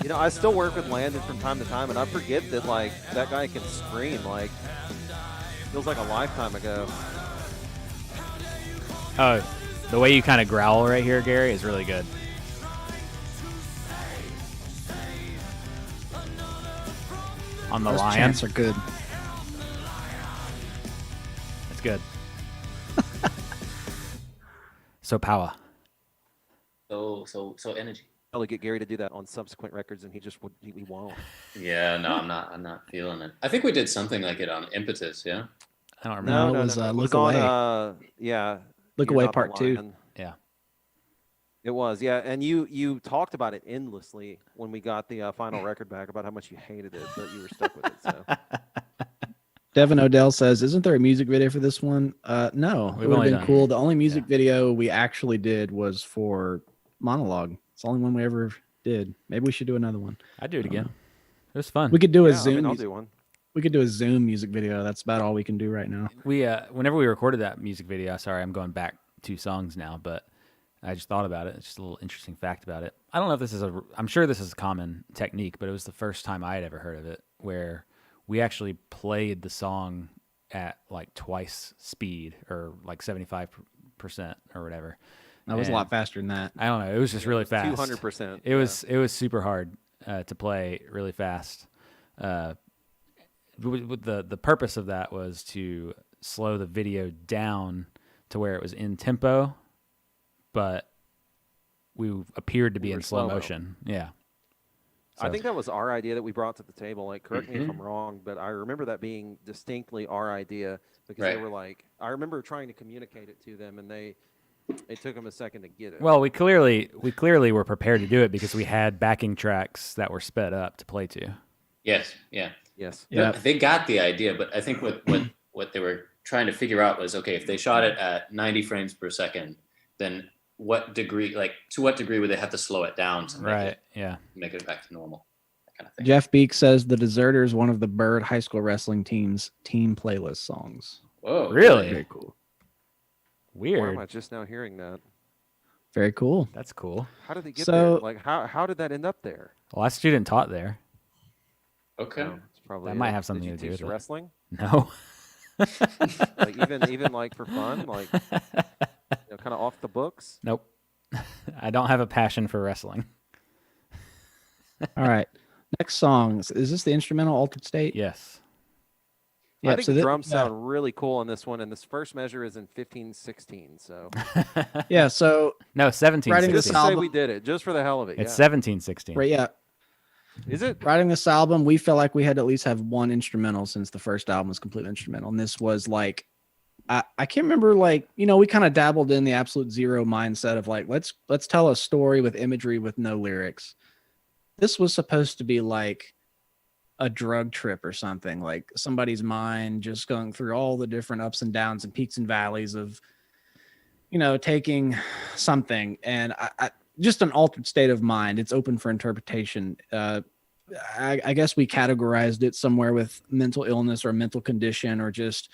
You know, I still work with Landon from time to time, and I forget that like that guy can scream. Like, feels like a lifetime ago. Oh, the way you kind of growl right here, Gary, is really good. On the Those lion, chants are good. it's good. So power. So energy. Probably get Gary to do that on subsequent records, and he won't. Yeah, no, I'm not feeling it. I think we did something like it on Impetus, yeah. I don't remember. No, it was, It Look was on, Away. yeah. Look You're Away Not the Part 2. Lion. Yeah. It was, yeah, and you talked about it endlessly when we got the final record back about how much you hated it, but you were stuck with it. So Devin Odell says, "Isn't there a music video for this one?" No, We've it would only have been done- cool. The only music video we actually did was for Monologue. It's the only one we ever did. Maybe we should do another one. I'd do it I don't again. know. It was fun. We could do a yeah, Zoom. I'll do one. we could do a Zoom music video. That's about all we can do right now. We whenever we recorded that music video, sorry, I'm going back 2 songs now, but I just thought about it. It's just a little interesting fact about it. I don't know if this is I'm sure this is a common technique, but it was the first time I had ever heard of it, where we actually played the song at like twice speed, or like 75% or whatever. That was a lot faster than that. I don't know. It was just really fast. 200%. It was super hard to play really fast. The purpose of that was to slow the video down to where it was in tempo, but we appeared to be in slow motion. Yeah. So, I think that was our idea that we brought to the table. Like, correct me if I'm wrong, but I remember that being distinctly our idea, because they were like, I remember trying to communicate it to them, and it took them a second to get it. well, we clearly were prepared to do it because we had backing tracks that were sped up to play to. Yes. Yeah. Yes. Yeah. They got the idea, but I think what they were trying to figure out was, okay, if they shot it at 90 frames per second, then to what degree would they have to slow it down to make it back to normal, that kind of thing. Jeff Beek says The Deserter is one of the Bird high school wrestling team's team playlist songs. Whoa, Really? Very cool. Why am Weird. I just now hearing that? Very cool. That's cool. How did they get So- there? Like, how did that end up there? Well, I student taught there. Okay. Oh, it's probably That might it. have something Did you to do teach with it. wrestling? No. Like even like for fun, like kind of off the books. Nope. I don't have a passion for wrestling. All right. Next song. Is this the instrumental Altered State? Yes. Yeah, I think so the thi- drums sound really cool on this one, and this first measure is in 15/16. So Yeah, so No, 17. Writing just this to say album- we did it, just for the hell of it. It's Yeah. 17/16. right, yeah. Is it? Writing this album, we felt like we had to at least have one instrumental, since the first album was completely instrumental. And this was like, I can't remember, like, we kind of dabbled in the absolute zero mindset of like, let's tell a story with imagery with no lyrics. This was supposed to be like a drug trip or something, like somebody's mind just going through all the different ups and downs and peaks and valleys of, taking something, and I just an altered state of mind. It's open for interpretation. I guess we categorized it somewhere with mental illness or mental condition, or just,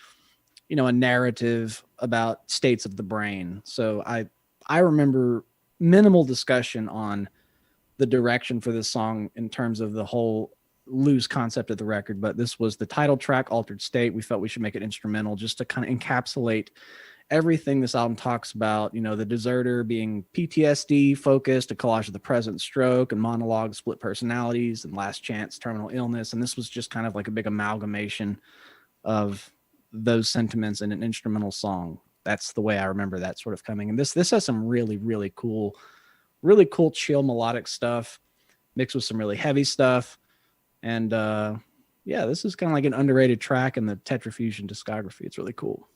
a narrative about states of the brain. So I remember minimal discussion on the direction for this song in terms of the whole loose concept of the record, but this was the title track, Altered State. We felt we should make it instrumental just to kind of encapsulate everything this album talks about. The Deserter being PTSD focused, a collage of the present, stroke, and monologue, split personalities, and last chance, terminal illness. And this was just kind of like a big amalgamation of those sentiments in an instrumental song. That's the way I remember that sort of coming. And this has some really, really cool, chill melodic stuff mixed with some really heavy stuff. And this is kind of like an underrated track in the Tetrafusion discography. It's really cool.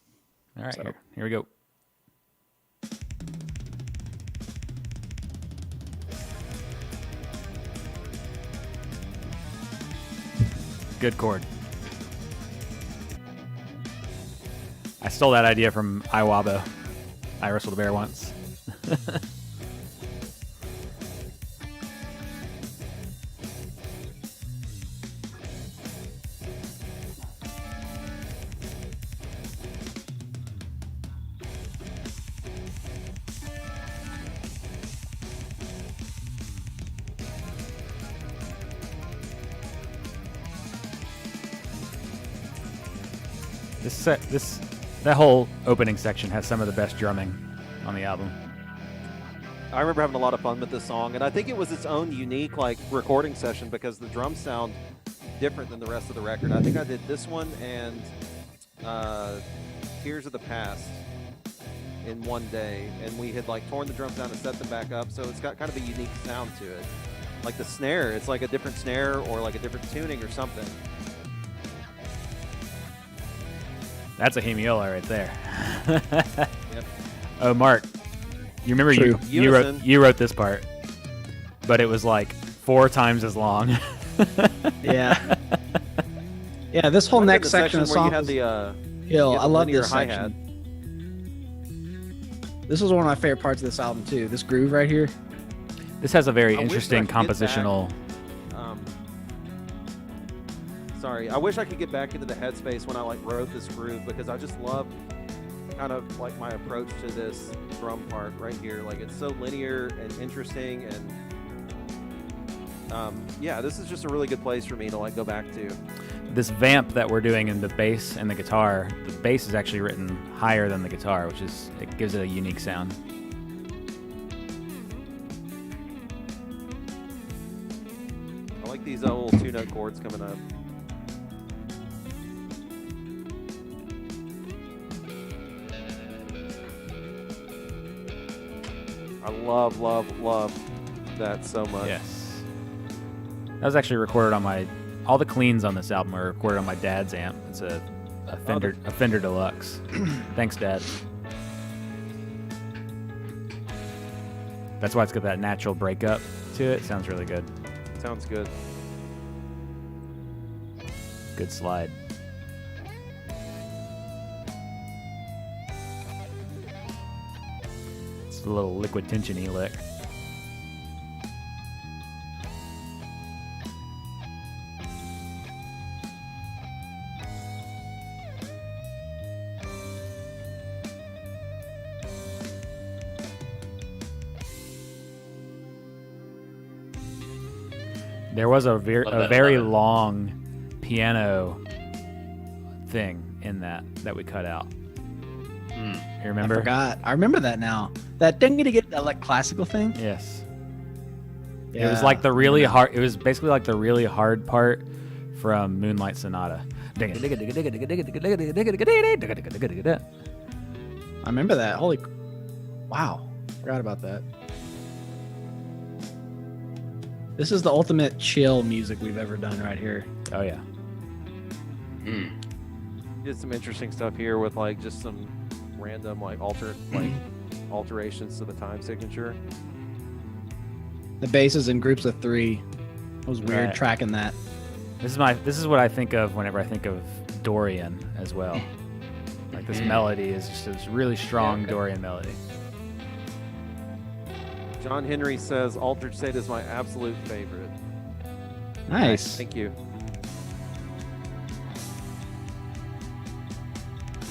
All right, So- here we go. Good chord. I stole that idea from Iwabo. I wrestled a bear once. That whole opening section has some of the best drumming on the album. I remember having a lot of fun with this song, and I think it was its own unique recording session because the drums sound different than the rest of the record. I think I did this one and Tears of the Past in one day, and we had torn the drums down and set them back up, so it's got kind of a unique sound to it. Like the snare, it's like a different snare or like a different tuning or something. That's a hemiola right there. Yep. Oh, Mark, you remember True. you wrote this part, but it was like 4 times as long. Yeah. Yeah, this whole Might have next been the section of where you songs. had the Hill. you had I the love linear this hi-hat. section. This was one of my favorite parts of this album too. This groove right here. This has a very I wish interesting I could get compositional. Sorry, I wish I could get back into the headspace when I like wrote this groove, because I just love kind of like my approach to this drum part right here. Like, it's so linear and interesting, and yeah, this is just a really good place for me to like go back to. This vamp that we're doing in the bass and the guitar, the bass is actually written higher than the guitar, which is, it gives it a unique sound. I like these little 2-note chords coming up. I love, love, love that so much. Yes. That was actually recorded on my, all the cleans on this album are recorded on my dad's amp. It's a Fender Deluxe. Thanks, Dad. That's why it's got that natural breakup to it. Sounds really good. Sounds good. Good slide. It's a little liquid tension-y lick. There was a very long piano thing in that we cut out. You remember? I forgot. I remember that now. That didn't get that like classical thing. Yes. Yeah, It was like the really hard. It was basically like the really hard part from Moonlight Sonata. I remember that. Holy, wow! Forgot about that. This is the ultimate chill music we've ever done right here. Oh yeah. Did some interesting stuff here with like just some random like alterations to the time signature. The bass is in groups of 3. It was weird Right. tracking that. This is what I think of whenever I think of Dorian as well. Like this melody is just this really strong Dorian melody. John Henry says Altered State is my absolute favorite. Nice. Thank you.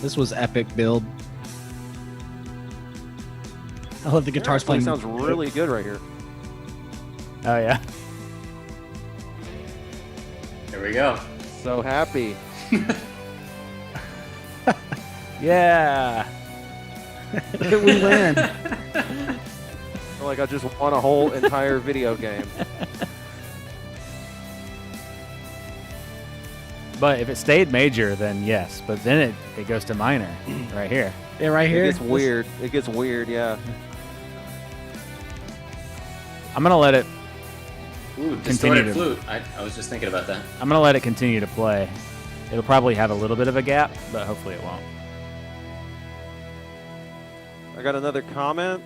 This was epic build. I love the guitars Actually playing. sounds really good right here. Oh yeah. Here we go. So happy. Yeah. We win. I feel like I just won a whole entire video game. But if it stayed major, then yes. But then it goes to minor right here. Yeah, right here. It gets weird. It gets weird, yeah. I'm gonna let it. Ooh, Continue distorted to- flute. I was just thinking about that. I'm gonna let it continue to play. It'll probably have a little bit of a gap, but hopefully it won't. I got another comment.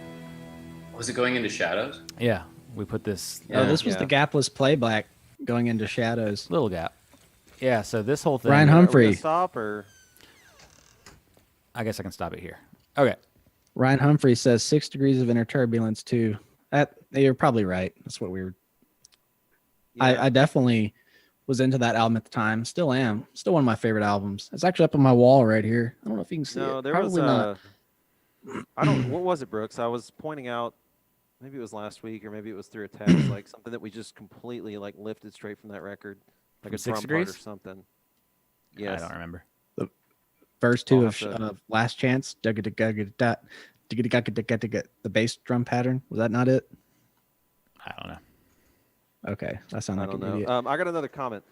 Was it going into shadows? Yeah, we put this Oh, this was Yeah. the gapless playback going into shadows. little gap. Yeah, so this whole thing. Ryan Are we Humphrey. gonna stop or? I guess I can stop it here. Okay. Ryan Humphrey says 6 degrees of inner turbulence too. That you're probably right. That's what we were. Yeah. I definitely was into that album at the time. Still am. Still one of my favorite albums. It's actually up on my wall right here. I don't know if you can see No, it. there Probably was not. I don't. What was it, Brooks? I was pointing out. Maybe it was last week, or maybe it was through a text, like something that we just completely like lifted straight from that record, like From a 6 drum part degrees? or something. Yes. I don't remember. Verse 2 I'll of have to- Last Chance. The bass drum pattern. Was that not it? I don't know. Okay, that sounded I like don't an know. idiot. I got another comment.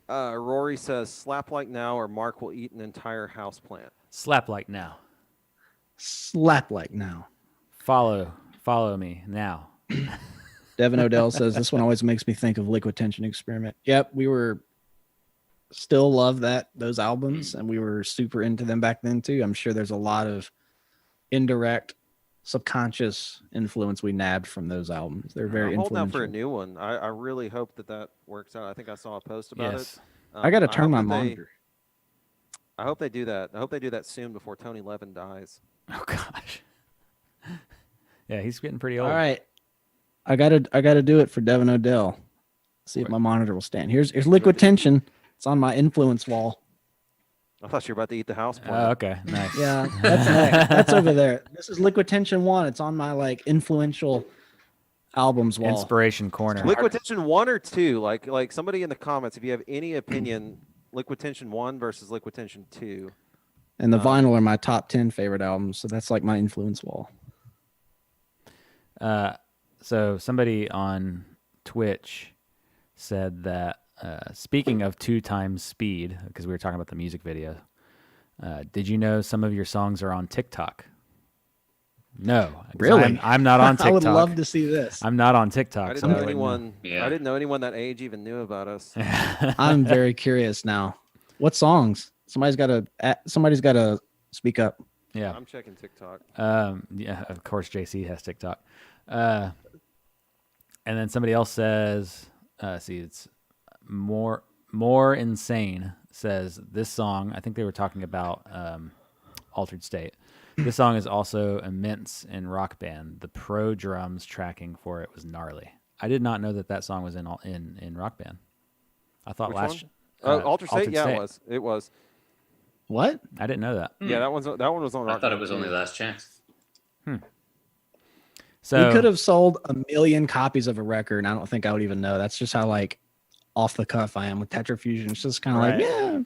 Rory says, "Slap like now, or Mark will eat an entire house plant." Slap like now. Slap like now. Follow me now. Devin Odell says this one always makes me think of Liquid Tension Experiment. Yep, we were still love those albums, and we were super into them back then too. I'm sure there's a lot of indirect, subconscious influence we nabbed from those albums. They're very I'm holding out influential. for a new one. I really hope that works out. I think I saw a post about Yes. it. I got to hope turn my that they- monitor. I hope they do that. I hope they do that soon before Tony Levin dies. Oh gosh. Yeah, he's getting pretty old. All right, I gotta do it for Devin Odell. See if my monitor will stand. Here's Liquid Tension. It's on my influence wall. I thought you were about to eat the house Oh, plant. okay, nice. Yeah, that's next. That's over there. This is Liquid Tension 1. It's on my like influential albums wall. Inspiration corner. Liquid Tension 1 or 2? Like somebody in the comments, if you have any opinion, Liquid Tension 1 versus Liquid Tension 2. And the vinyl are my top 10 favorite albums. So that's like my influence wall. So somebody on Twitch said that speaking of 2 times speed, because we were talking about the music video, did you know some of your songs are on TikTok? No, 'cause Really? I'm not on TikTok. I would love to see this. I'm not on TikTok. I didn't so know wouldn't anyone. Yeah. I didn't know anyone that age even knew about us. I'm very curious now. What songs? Somebody's got to speak up. Yeah. I'm checking TikTok. Yeah, of course JC has TikTok. And then somebody else says, it's more insane says this song, I think they were talking about Altered State. This song is also immense in Rock Band. The pro drums tracking for it was gnarly. I did not know that song was in Rock Band. I thought Which last one? Altered State? Yeah, it was. It was. What? I didn't know that. Yeah, that one was on. I Rock thought Band it was too. only Last Chance. So We could have sold 1 million copies of a record, and I don't think I would even know. That's just how like off the cuff I am with Tetrafusion. It's just kind of Right. like, yeah,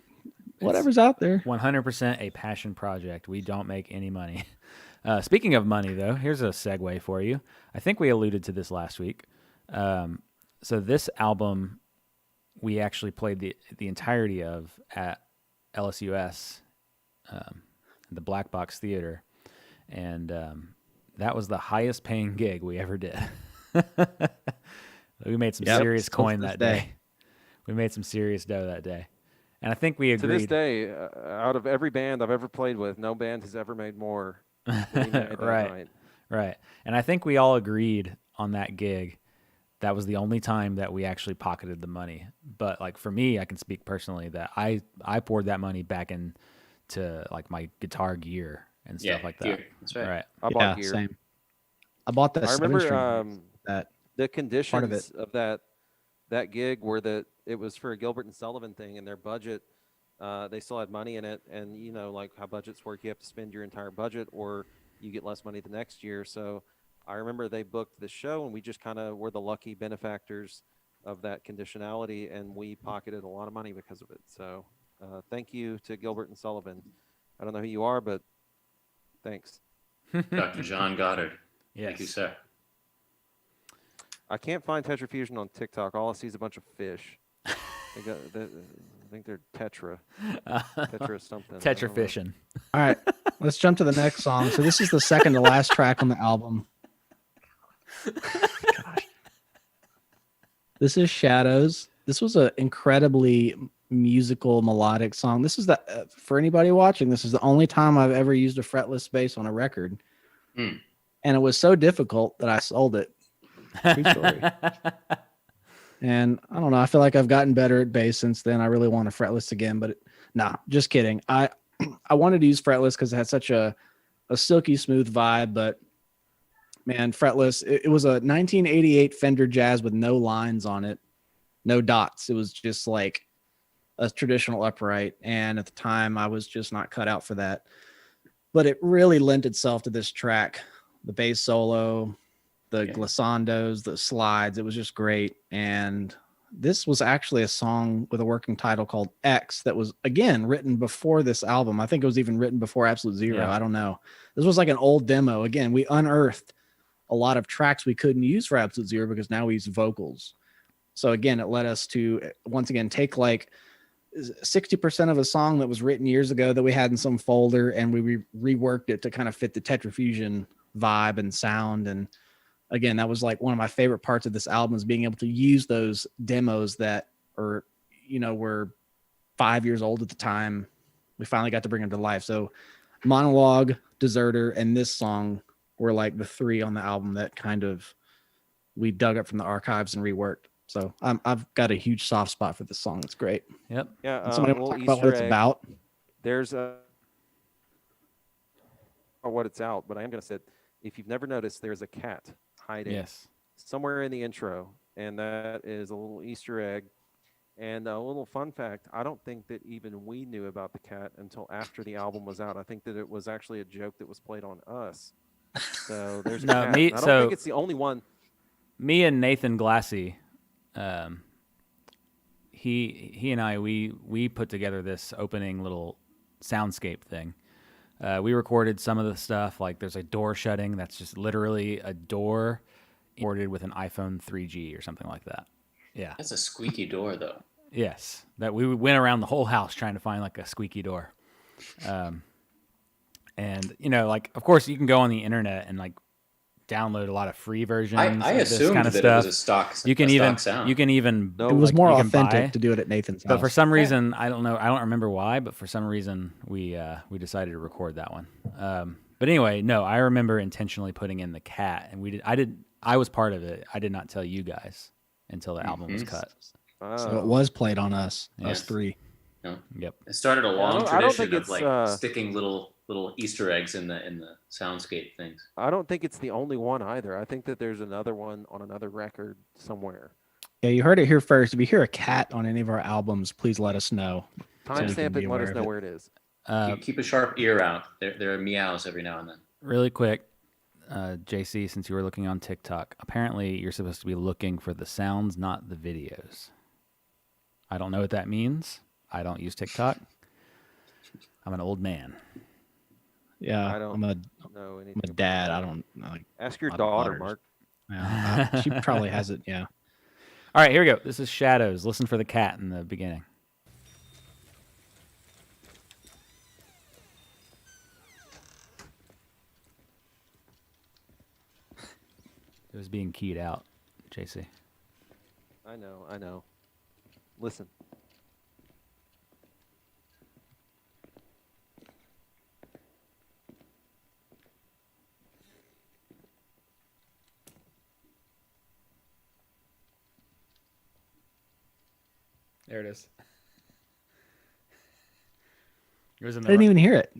whatever's out there. 100% a passion project. We don't make any money. Speaking of money, though, here's a segue for you. I think we alluded to this last week. So this album, we actually played the entirety of at LSUS, the Black Box Theater, and that was the highest paying gig we ever did. We made some serious still coin to this that day. We made some serious dough that day. And I think we To agreed. this day, out of every band I've ever played with, no band has ever made more than we made that Right. night. Right. And I think we all agreed on that gig. That was the only time that we actually pocketed the money. But like for me, I can speak personally that I poured that money back into like my guitar gear and stuff like that. gear. That's right. Right. I bought gear. Same. I bought the I remember 7-string that. the conditions it. of that gig were that it was for a Gilbert and Sullivan thing, and their budget, they still had money in it, and you know like how budgets work, you have to spend your entire budget or you get less money the next year. So I remember they booked the show, and we just kind of were the lucky benefactors of that conditionality, and we pocketed a lot of money because of it. So thank you to Gilbert and Sullivan. I don't know who you are, but thanks. Dr. John Goddard. Yes. Thank you, sir. I can't find Tetrafusion on TikTok. All I see is a bunch of fish. I think they're Tetra. Tetra something. I don't know. Tetrafishing. All right, let's jump to the next song. So this is the second to last track on the album. Gosh. This is Shadows. This was an incredibly musical, melodic song. This is for anybody watching, this is the only time I've ever used a fretless bass on a record. Mm. And it was so difficult that I sold it. True story. And I don't know. I feel like I've gotten better at bass since then. I really want a fretless again, but just kidding. I wanted to use fretless because it had such a silky smooth vibe, but man, fretless. It was a 1988 Fender Jazz with no lines on it, no dots. It was just like a traditional upright, and at the time I was just not cut out for that. But it really lent itself to this track. The bass solo, the glissandos, the slides, it was just great. And this was actually a song with a working title called X that was, again, written before this album. I think it was even written before Absolute Zero. Yeah. I don't know. This was like an old demo. Again, we unearthed a lot of tracks we couldn't use for Absolute Zero because now we use vocals. So again, it led us to, once again, take like 60% of a song that was written years ago that we had in some folder, and we reworked it to kind of fit the Tetrafusion vibe and sound. And again, that was like one of my favorite parts of this album, is being able to use those demos that are, were 5 years old at the time. We finally got to bring them to life. So Monologue, Deserter, and this song were like the three on the album that kind of we dug up from the archives and reworked. So I've got a huge soft spot for this song. It's great. Yep. Yeah, And somebody want to talk about what it's about? There's what it's out, but I am going to say, if you've never noticed, there's a cat hiding Yes. somewhere in the intro, and that is a little Easter egg. And a little fun fact, I don't think that even we knew about the cat until after the album was out. I think that it was actually a joke that was played on us. So there's a No, cat. me- And I don't so- think it's the only one. Me and Nathan Glassy, he and I, we put together this opening little soundscape thing. We recorded some of the stuff, like there's a door shutting that's just literally a door recorded with an iPhone 3G or something like that. Yeah. That's a squeaky door, though. Yes. That we went around the whole house trying to find like a squeaky door. And you know, like of course you can go on the internet and like download a lot of free versions. I of this assumed kind of that stuff. it was a stock. You can a even stock sound. you can even No, It was like, more you can authentic buy- to do it at Nathan's house. But for some reason, I don't know. I don't remember why, but for some reason, we decided to record that one. But anyway, no, I remember intentionally putting in the cat, and I was part of it. I did not tell you guys until the album was cut. So it was played on us, Yes. us three. Yep. It started a long I don't tradition think of like it's, sticking little Easter eggs in the soundscape things. I don't think it's the only one either. I think that there's another one on another record somewhere. Yeah, you heard it here first. If you hear a cat on any of our albums, please let us know. we can Timestamp be it and let aware us of know it. where it is. Keep a sharp ear out. There are meows every now and then. Really quick, JC, since you were looking on TikTok, apparently you're supposed to be looking for the sounds, not the videos. I don't know what that means. I don't use TikTok. I'm an old man. Yeah, I don't I'm a know anything. I'm a about dad. that. I don't like. Ask your lot of daughter, daughters. Mark. Yeah, she probably has it. Yeah. All right, here we go. This is Shadows. Listen for the cat in the beginning. It was being keyed out, JC. I know. Listen. There it is. It was in I the didn't right. even hear it.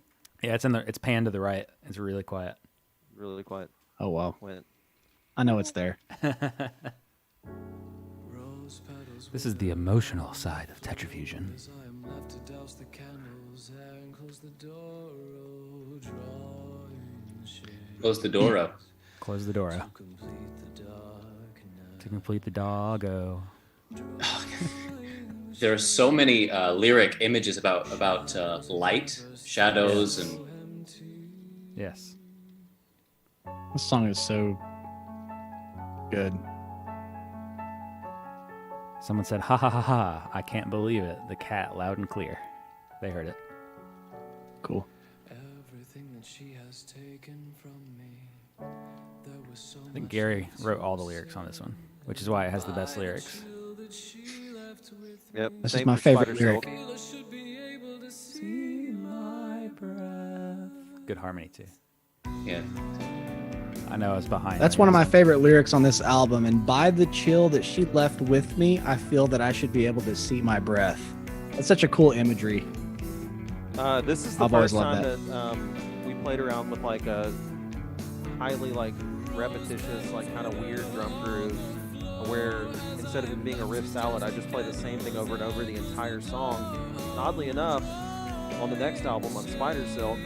Yeah, it's panned to the right. It's really quiet. Really quiet. Oh wow, Went. I know it's there. This is the emotional side of Tetrafusion. Close the door up. Close the door out. To complete the doggo. There are so many lyric images about light, shadows, and Yes. This song is so good. Someone said, ha ha ha ha, I can't believe it. The cat, loud and clear. They heard it. Cool. I think Gary wrote all the lyrics on this one, which is why it has the best lyrics. Yep. This is same my for favorite Spider lyric. Silk. Good harmony, too. yeah. I know I was behind. That's one of my favorite lyrics on this album. And by the chill that she left with me, I feel that I should be able to see my breath. That's such a cool imagery. This is the I've always first time loved that we played around with like a highly like repetitious, like kind of weird drum groove, where instead of it being a riff salad, I just play the same thing over and over the entire song. And oddly enough, on the next album, on Spider Silk,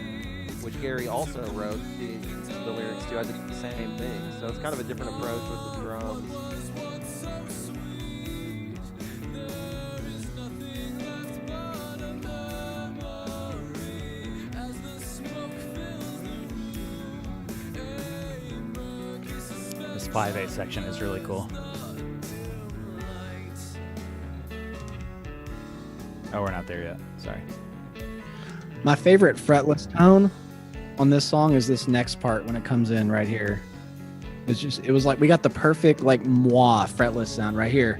which Gary also wrote the lyrics to, I did the same thing. So it's kind of a different approach with the drums. This 5/8 section is really cool. Oh, we're not there yet. Sorry. My favorite fretless tone on this song is this next part when it comes in right here. It was like we got the perfect like moi fretless sound right here.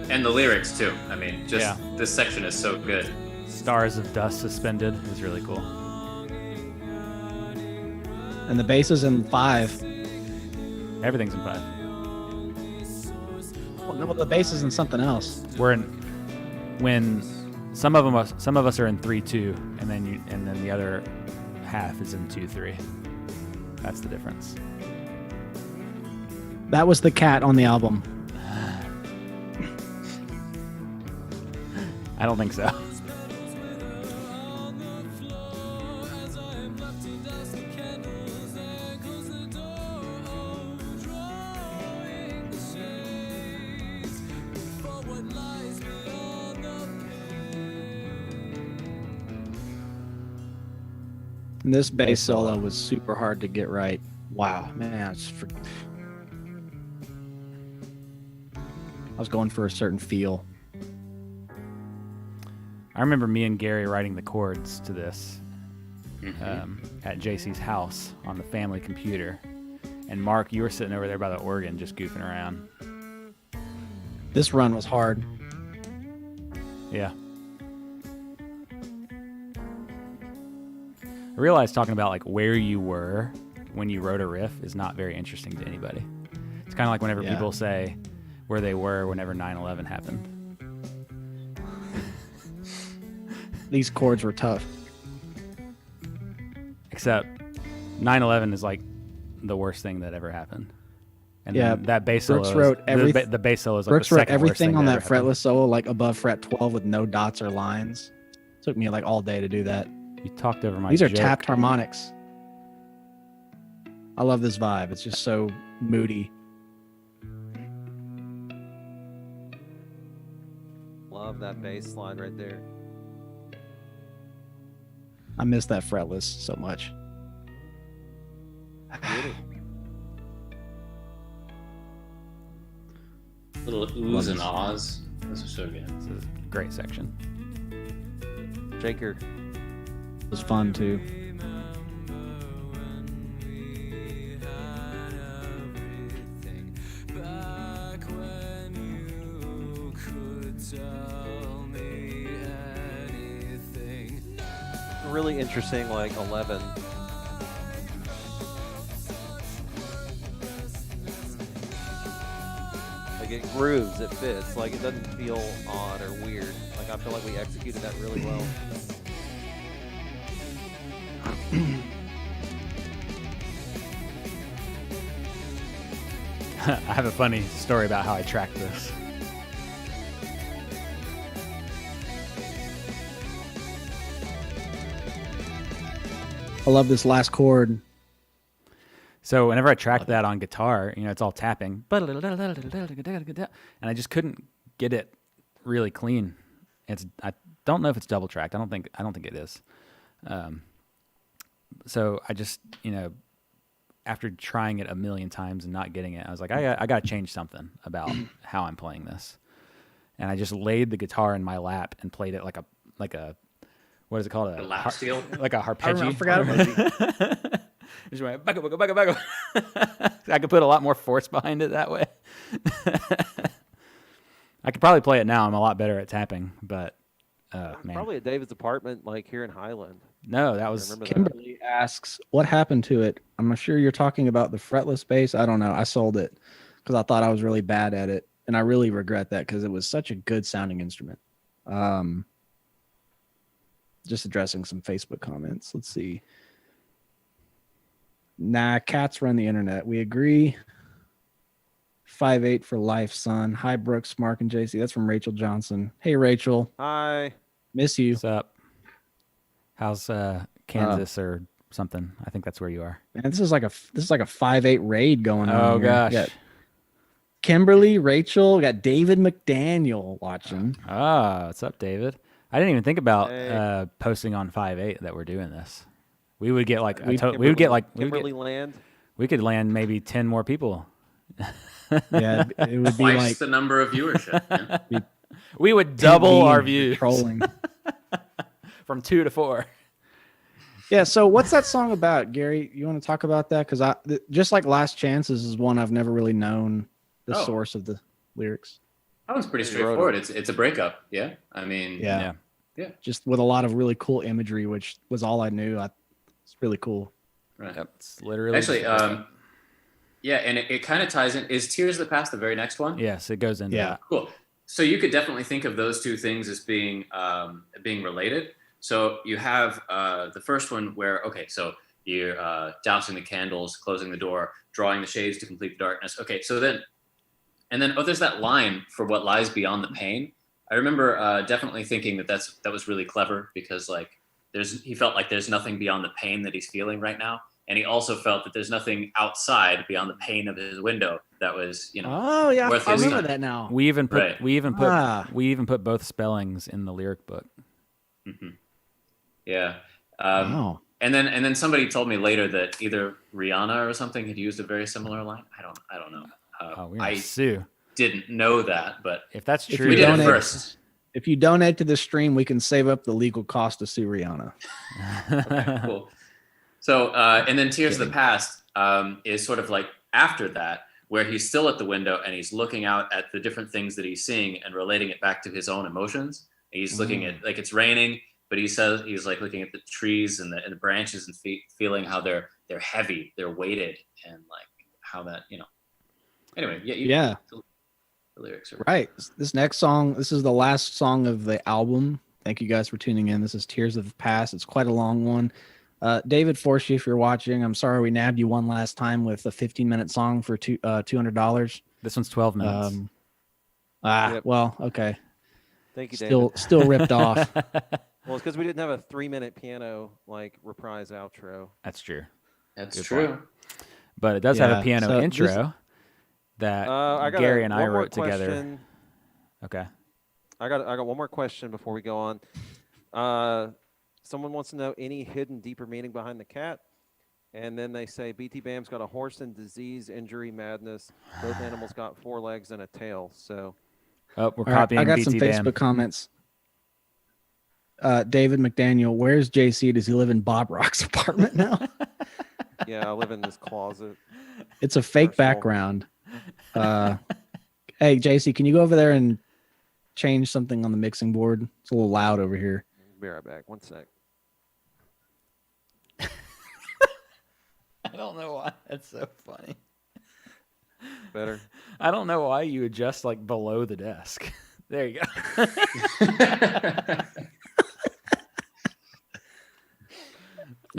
And the lyrics too. I mean, just Yeah. this section is so good. Stars of Dust Suspended is really cool. And the bass is in 5. Everything's in 5. Well, no, the bass is in something else. We're in when some of us are in 3/2, and then the other half is in 2/3. That's the difference. That was the cat on the album. I don't think so. And this bass Bass solo. solo was super hard to get right. Wow, man, I was going for a certain feel. I remember me and Gary writing the chords to this Mhm. at JC's house on the family computer. And Mark, you were sitting over there by the organ just goofing around. This run was hard. Yeah. I realized talking about like where you were when you wrote a riff is not very interesting to anybody. It's kind of like whenever Yeah. people say where they were whenever 9/11 happened. These chords were tough. Except 9/11 is like the worst thing that ever happened. And Yeah, then that bass Brooks solo, wrote the bass solo is like Brooks the wrote second worst everything thing on that that ever happened. fretless solo like above fret 12 with no dots or lines. Took me like all day to do that. You talked over my These are joke. tapped harmonics. I love this vibe. It's just so moody. Love that bass line right there. I miss that fretless so much. Little oohs and ahs. This is so good. This is a great section. Shaker. It was fun too. Really interesting, like 11. Like it grooves, it fits. Like it doesn't feel odd or weird. Like I feel like we executed that really well. I have a funny story about how I tracked this. I love this last chord. So whenever I tracked that on guitar, you know, it's all tapping, and I just couldn't get it really clean. I don't know if it's double tracked. I don't think it is. So I just, you know, after trying it a million times and not getting it, I was like, I got to change something about how I'm playing this. And I just laid the guitar in my lap and played it like a what is it called? A lap steel? Like a arpeggio. I forgot about it. Just went back up. I could put a lot more force behind it that way. I could probably play it now. I'm a lot better at tapping, but man, Probably at David's apartment, like here in Highland. no, that I was remember that. Kimberly asks, what happened to it? I'm sure you're talking about the fretless bass. I don't know. I sold it because I thought I was really bad at it. And I really regret that because it was such a good sounding instrument. Just addressing some Facebook comments. Let's see. Nah, cats run the internet. We agree. 5'8" for life, son. Hi, Brooks, Mark, and JC. That's from Rachel Johnson. Hey, Rachel. Hi. Miss you. what's up. How's Kansas or something? I think that's where you are. Man, this is like a 5'8" raid going on. Oh here. gosh. We got Kimberly, Rachel, we got David McDaniel watching. What's up, David? I didn't even think about Hey. posting on 5/8 that we're doing this. We would get like we Kimberly, would get like Kimberly Land. we could land maybe 10 more people. Yeah, it would be Twice like the number of viewership. Yeah. We would double our views trolling. from 2 to 4. Yeah, so what's that song about, Gary? You want to talk about that? Because just like Last Chances is one I've never really known the Oh. source of the lyrics. That one's pretty You wrote straightforward. It's a breakup. Yeah. I mean, Yeah. Yeah. Just with a lot of really cool imagery, which was all I knew. It's really cool. right. Yep. It's literally Actually, just- yeah, and it kind of ties in. Is Tears of the Past the very next one? yes, it goes into Yeah. that. Cool. So you could definitely think of those two things as being related. So you have the first one where, okay, so you're dousing the candles, closing the door, drawing the shades to complete the darkness. Okay, so then, and then, there's that line for what lies beyond the pain. I remember definitely thinking that was really clever because like he felt like there's nothing beyond the pain that he's feeling right now, and he also felt that there's nothing outside beyond the pain of his window that was Oh yeah, worth I his remember time. that now. We even put Right. we even put both spellings in the lyric book. Mm-hmm. Yeah. Wow. And then somebody told me later that either Rihanna or something had used a very similar line. I don't know. We're gonna sue. Didn't know that, but If that's If true, we did it donate- first. If you donate to the stream, we can save up the legal cost to sue Rihanna. Okay, cool. So, and then Tears of the Past is sort of like after that, where he's still at the window and he's looking out at the different things that he's seeing and relating it back to his own emotions. He's looking at, like, it's raining, but he says he's like looking at the trees and the branches and feeling how they're heavy, they're weighted, and like how that, Anyway, Yeah. The lyrics are Right. This next song, this is the last song of the album. Thank you guys for tuning in. This is Tears of the Past. It's quite a long one. David Forsey, if you're watching, I'm sorry we nabbed you one last time with a 15-minute song for $200. this one's 12 minutes. Yep. Well, okay. Thank you, David. Still ripped off. Well, it's because we didn't have a 3-minute piano like reprise outro. That's true. That's Good true. point. But it does have Yeah, a piano so intro that I got Gary and I one more wrote together. question. Okay. I got one more question before we go on. Someone wants to know any hidden deeper meaning behind the cat, and then they say BT Bam's got a horse and disease, injury, madness. Both animals got 4 legs and a tail. So Oh, we're All right, copying I got BT some Bam. Facebook comments. David McDaniel, where's JC? Does he live in Bob Rock's apartment now? yeah, I live in this closet. It's a fake Personal. background. Hey, JC, can you go over there and change something on the mixing board? It's a little loud over here. Be right back. One sec. I don't know why that's so funny. Better. I don't know why you adjust like below the desk. There you go.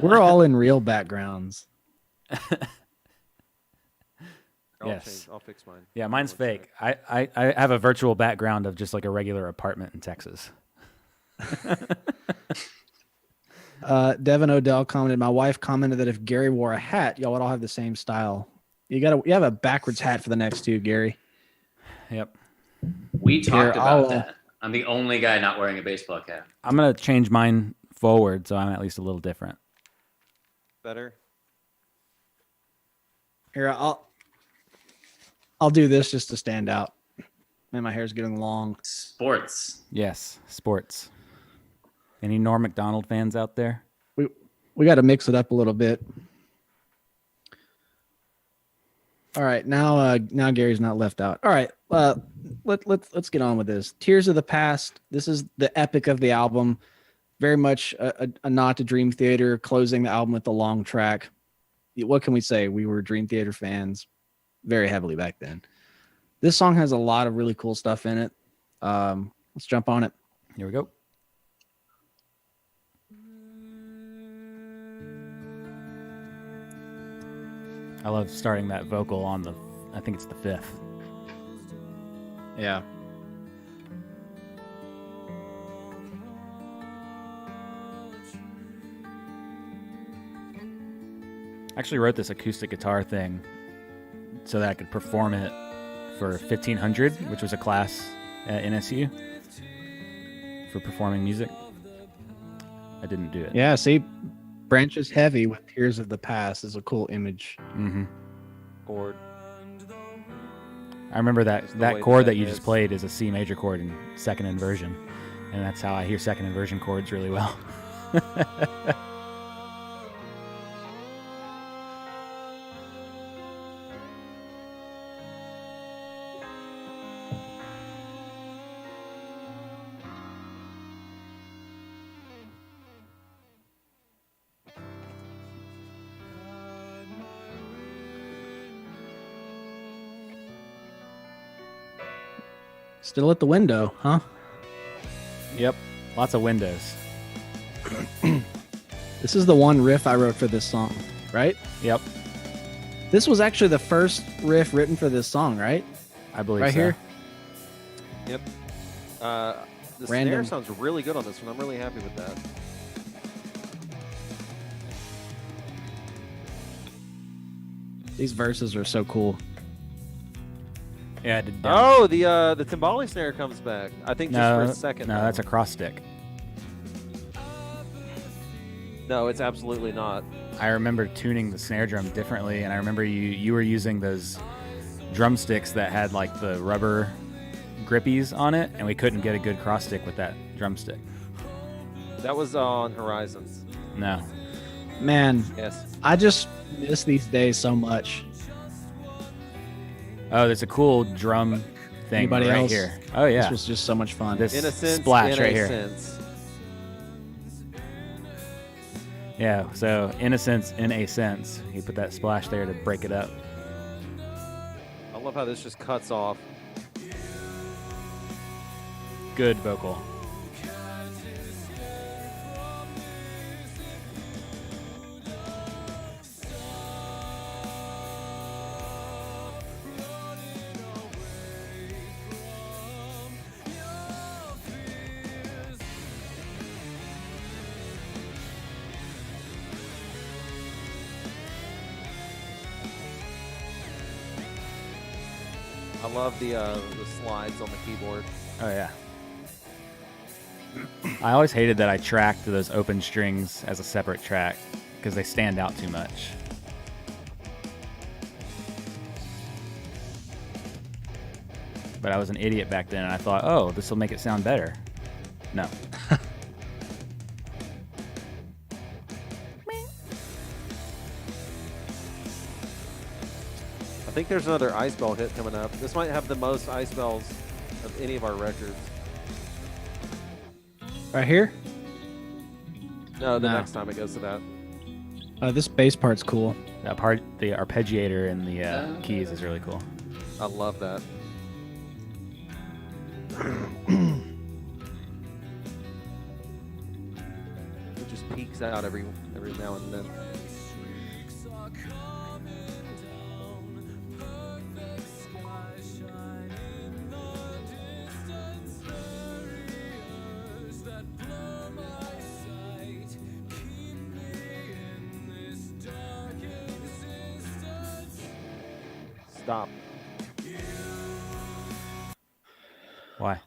We're all in real backgrounds. Yes. I'll fix mine. Yeah, mine's One fake. sec. I have a virtual background of just like a regular apartment in Texas. Devin Odell commented, my wife commented that if Gary wore a hat, y'all would all have the same style. You have a backwards hat for the next two, Gary. Yep. We talked Here, about I'll, that. I'm the only guy not wearing a baseball cap. I'm gonna change mine forward so I'm at least a little different. Better. Here, I'll do this just to stand out. Man, my hair's getting long. Sports. Yes, sports. Any Norm Macdonald fans out there? We got to mix it up a little bit. All right, now Gary's not left out. All right, let's get on with this. Tears of the Past. This is the epic of the album. Very much a nod to Dream Theater, closing the album with the long track. What can we say? We were Dream Theater fans very heavily back then. This song has a lot of really cool stuff in it. Let's jump on it. Here we go. I love starting that vocal on I think it's the 5th. Yeah. I actually wrote this acoustic guitar thing so that I could perform it for 1500, which was a class at NSU for performing music. I didn't do it. Yeah, see, Branches Heavy with Tears of the Past is a cool image. Mm-hmm. Chord. I remember Just the way that chord that that you is. just played is a C major chord in second inversion, and that's how I hear second inversion chords really well. Still at the window, huh? Yep, lots of windows. This is the one riff I wrote for this song, right? Yep, This was actually the first riff written for this song, right? I believe Right so. here? Yep. The Random. snare sounds really good on this one. I'm really happy with that. These verses are so cool. Yeah, I did Oh, the timbali snare comes back. I think just for a second. No, though. that's a cross stick. No, it's absolutely not. I remember tuning the snare drum differently, and I remember you were using those drumsticks that had like the rubber grippies on it, and we couldn't get a good cross stick with that drumstick. That was on Horizons. No. Man, Yes. I just miss these days so much. Oh, there's a cool drum thing Anybody right else? here. Oh yeah, This was just so much fun. This In a sense, splash in right a here. sense. Yeah, so in a sense, he put that splash there to break it up. I love how this just cuts off. Good vocal. I love the slides on the keyboard. Oh yeah. I always hated that I tracked those open strings as a separate track because they stand out too much. But I was an idiot back then, and I thought, oh, this will make it sound better. No. I think there's another ice bell hit coming up. This might have the most ice bells of any of our records. Right here? No, the No. next time it goes to that. This bass part's cool. That part, the arpeggiator in the keys is really cool. I love that. It just peaks out every now and then. Stop. Why?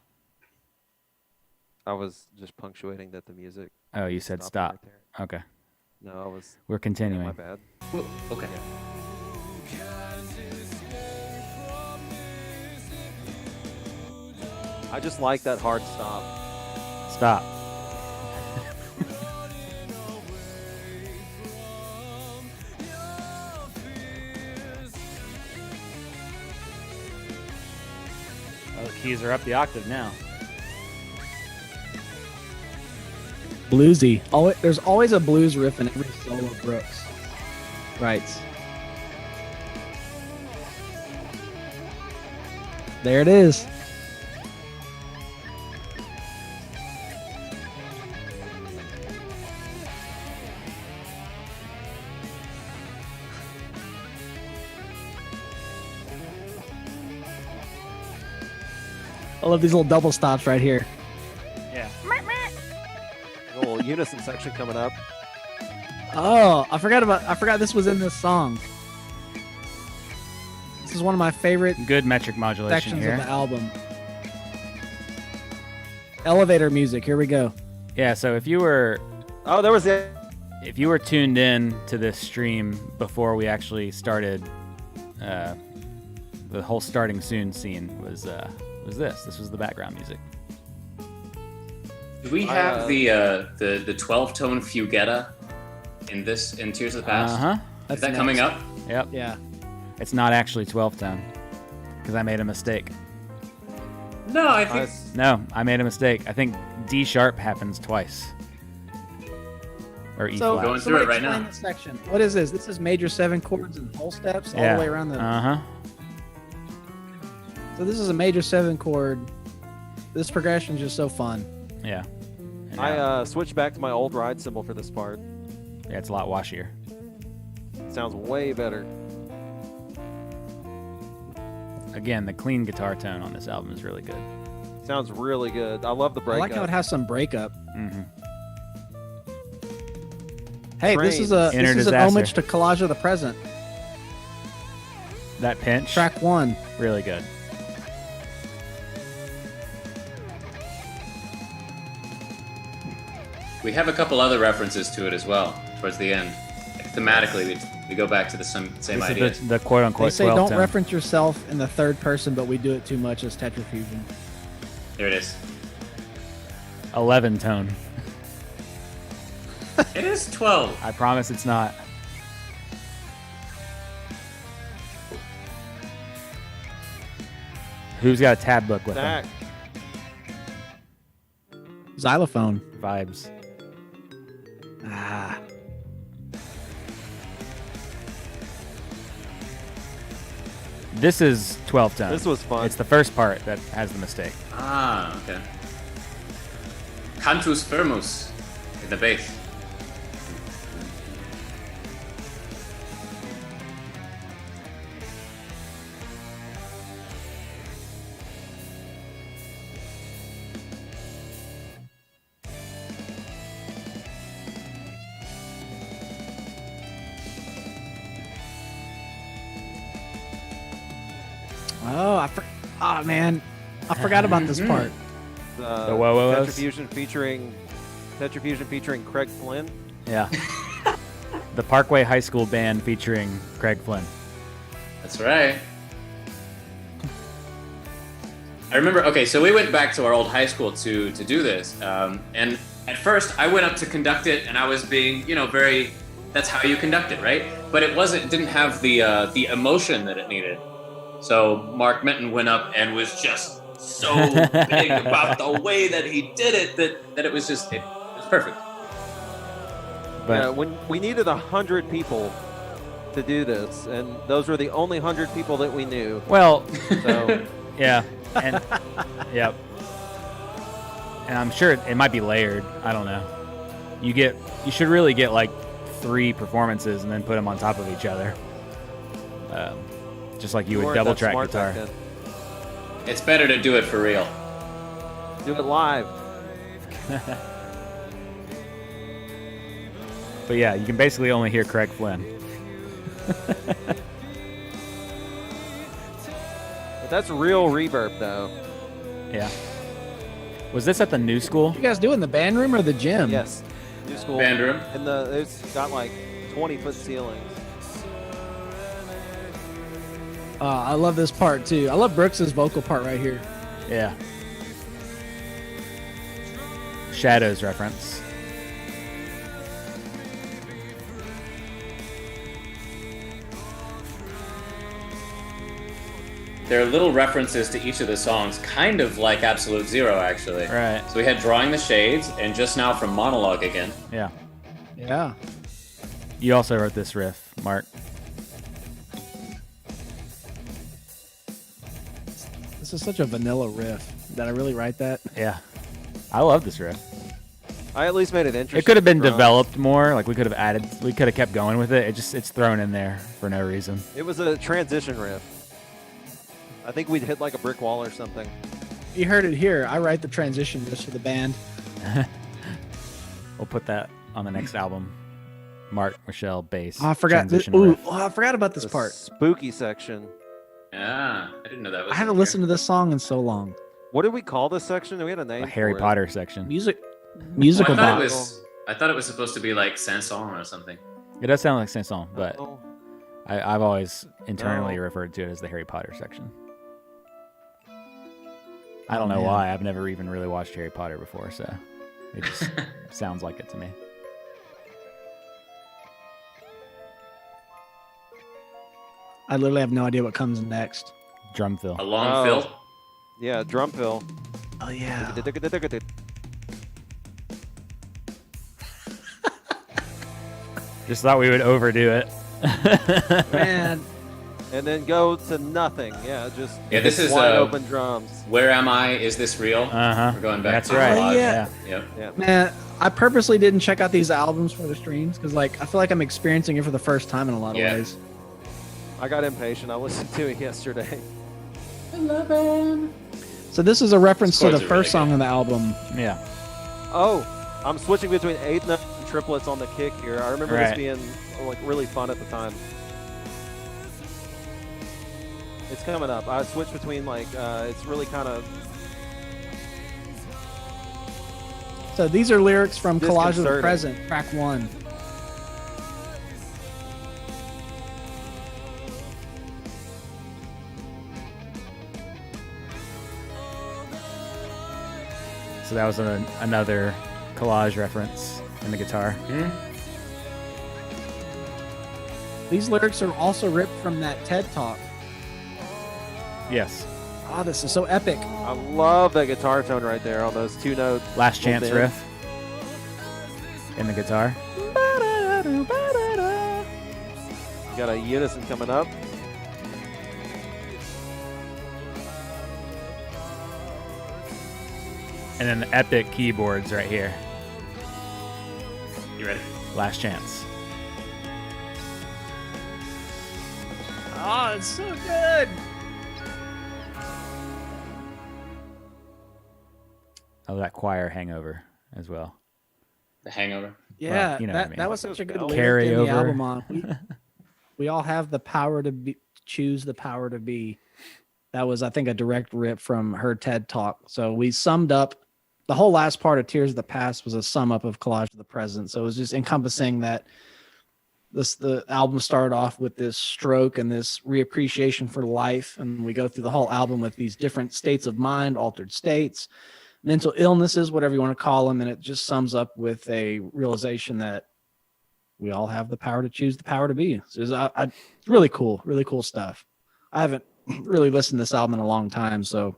I was just punctuating that the music. Oh, you said stopped stop. right there. Okay. No, I was. We're continuing. My bad. Well, okay. I just like that hard stop. Stop. Oh, the keys are up the octave now. Bluesy. There's always a blues riff in every solo Brooks writes. There it is. I love these little double stops right here. Yeah. A little unison section coming up. Oh, I forgot this was in this song. This is one of my favorite Good metric modulation sections here. of the album. Elevator music, here we go. Yeah, so if you were Oh, there was the. tuned in to this stream before we actually started, the whole starting soon scene was this. This was the background music. Do we have the 12-tone Fugetta in Tears of the Past? Uh-huh. Is that coming up? Yep. Yeah. It's not actually 12 tone because I made a mistake. No, I think No, I made a mistake. I think D sharp happens twice. Or E So flat. Going through it right explain now. this section. What is this? This is major 7 chords and whole steps all Yeah. the way around the. Uh-huh. So this is a major 7 chord. This progression is just so fun. Yeah. And I switched back to my old ride cymbal for this part. yeah, it's a lot washier. Sounds way better. Again, the clean guitar tone on this album is really good. Sounds really good. I love the I breakup. like how it has some breakup. Mm-hmm. Hey, this is an Disaster. homage to Collage of the Present. That pinch, Track 1. really good. We have a couple other references to it as well towards the end. Thematically, we go back to the same This ideas. is the quote They unquote say 12 don't tone. reference yourself in the third person, but we do it too much as Tetrafusion. There it is. 11 tone. It is 12. I promise it's not. Who's got a tab book with Zach. them? Xylophone. Vibes. Ah. This is 12 tone. This was fun. It's the first part that has the mistake. Ah, okay. Cantus firmus in the bass. Oh, man. I forgot about this part. The whoa-whoa-who's? Tetrafusion featuring Craig Flynn. Yeah. The Parkway High School band featuring Craig Flynn. That's right. I remember, okay, so we went back to our old high school to do this. And at first, I went up to conduct it, and I was being, very, that's how you conduct it, right? But it didn't have the emotion that it needed. So Mark Minton went up and was just so big about the way that he did it that it was just, it was perfect. But Yeah, when we needed 100 people to do this, and those were the only 100 people that we knew. well, So yeah, and yep, and I'm sure it might be layered. I don't know. You should really get like 3 performances and then put them on top of each other, just like you would weren't double that track smart guitar. back then. It's better to do it for real. Do it live. But yeah, you can basically only hear Craig Flynn. But that's real reverb, though. Yeah. Was this at the new school? What you guys do in the band room or the gym? Yes. New school. Band room. And it's got like 20-foot ceilings. I love this part, too. I love Brooks's vocal part right here. Yeah. Shadows reference. There are little references to each of the songs, kind of like Absolute Zero, actually. Right. So we had Drawing the Shades, and just now from Monologue again. Yeah. Yeah. You also wrote this riff, Mark. This is such a vanilla riff. Did I really write that? Yeah. I love this riff. I at least made it interesting. It could have been drums. developed more. Like we could have kept going with it. It's thrown in there for no reason. It was a transition riff. I think we'd hit like a brick wall or something. You heard it here. I write the transition riffs for the band. We'll put that on the next album. Mark, Michelle, bass. Oh, I forgot. transition Ooh, riff. I forgot about this The part. spooky section. Yeah, I didn't know that was I haven't in listened to this song in so long. What did we call this section? We had a name. A Harry for it. Potter section. Musical I thought, box. I thought it was supposed to be like Sanson or something. It does sound like Sanson, but Oh, I've always internally No. referred to it as the Harry Potter section. I don't Oh, know man. why. I've never even really watched Harry Potter before, so it just sounds like it to me. I literally have no idea what comes next. Drum fill. A long Oh. fill. yeah, drum fill. Oh, yeah. Just thought we would overdo it. Man. And then go to nothing. Yeah, just Yeah, this is, wide open drums. Where am I? Is this real? Uh-huh. We're going back That's to right. Lodge. Yeah. Yep. Yeah. Man, I purposely didn't check out these albums for the streams because, I feel like I'm experiencing it for the first time in a lot of Yeah. ways. I got impatient. I listened to it yesterday. So this is a reference to the Chords are really first song good. on the album. Yeah. Oh, I'm switching between eighth notes and triplets on the kick here. I remember this Right. being like really fun at the time. It's coming up. I switched between like it's really kind of So these are lyrics from Collage of the Disconcerting. Present, track 1. So that was another collage reference in the guitar. These lyrics are also ripped from that TED Talk. Yes. Oh, this is so epic. I love that guitar tone right there on those 2 notes. Last Chance bend. riff in the guitar. You got a unison coming up. And then the epic keyboards right here. You ready? Last Chance. Oh, it's so good. Oh, that choir hangover as well. The Hangover. Yeah, you know what I that, mean. that was such a good Carry lyric in the over. album on. We all have the power to be, choose the power to be. That was, I think, a direct rip from her TED Talk. So we summed up the whole last part of Tears of the Past was a sum up of Collage of the Present. So it was just encompassing that the album started off with this stroke and this reappreciation for life, and we go through the whole album with these different states of mind, altered states, mental illnesses, whatever you want to call them, and it just sums up with a realization that we all have the power to choose the power to be. So it's really cool stuff. I haven't really listened to this album in a long time, so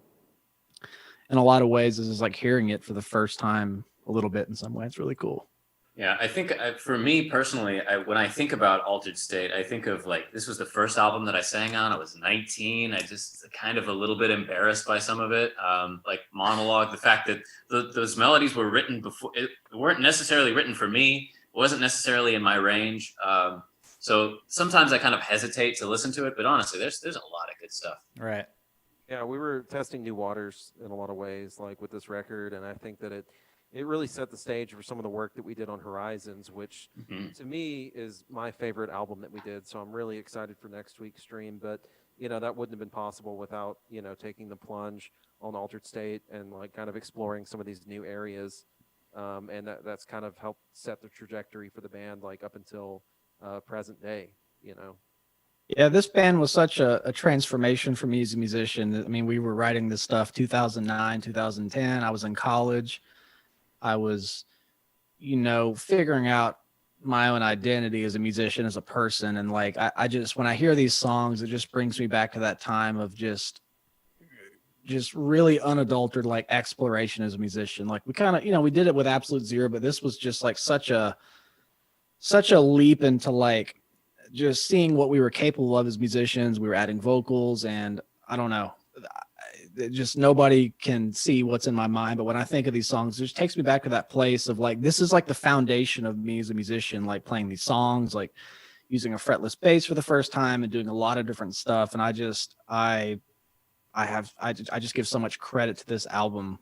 in a lot of ways, this is like hearing it for the first time a little bit in some way. It's really cool. Yeah, I think for me personally, when I think about Altered State, I think of like this was the first album that I sang on. I was 19. I just kind of a little bit embarrassed by some of it, like Monologue. The fact that those melodies were written before, it weren't necessarily written for me. It wasn't necessarily in my range. So sometimes I kind of hesitate to listen to it. But honestly, there's a lot of good stuff. Right. Yeah, we were testing new waters in a lot of ways, like with this record, and I think that it really set the stage for some of the work that we did on Horizons, which to me is my favorite album that we did. So I'm really excited for next week's stream. But that wouldn't have been possible without taking the plunge on Altered State and like kind of exploring some of these new areas, and that's kind of helped set the trajectory for the band like up until present day. Yeah, this band was such a transformation for me as a musician. I mean, we were writing this stuff 2009, 2010. I was in college. I was, figuring out my own identity as a musician, as a person. And like, I just, when I hear these songs, it just brings me back to that time of just really unadulterated, like exploration as a musician. Like we kind of, we did it with Absolute Zero, but this was just like such a leap into like just seeing what we were capable of as musicians. We were adding vocals, and I don't know, just nobody can see what's in my mind. But when I think of these songs, it just takes me back to that place of like, this is like the foundation of me as a musician, like playing these songs, like using a fretless bass for the first time and doing a lot of different stuff. And I just give so much credit to this album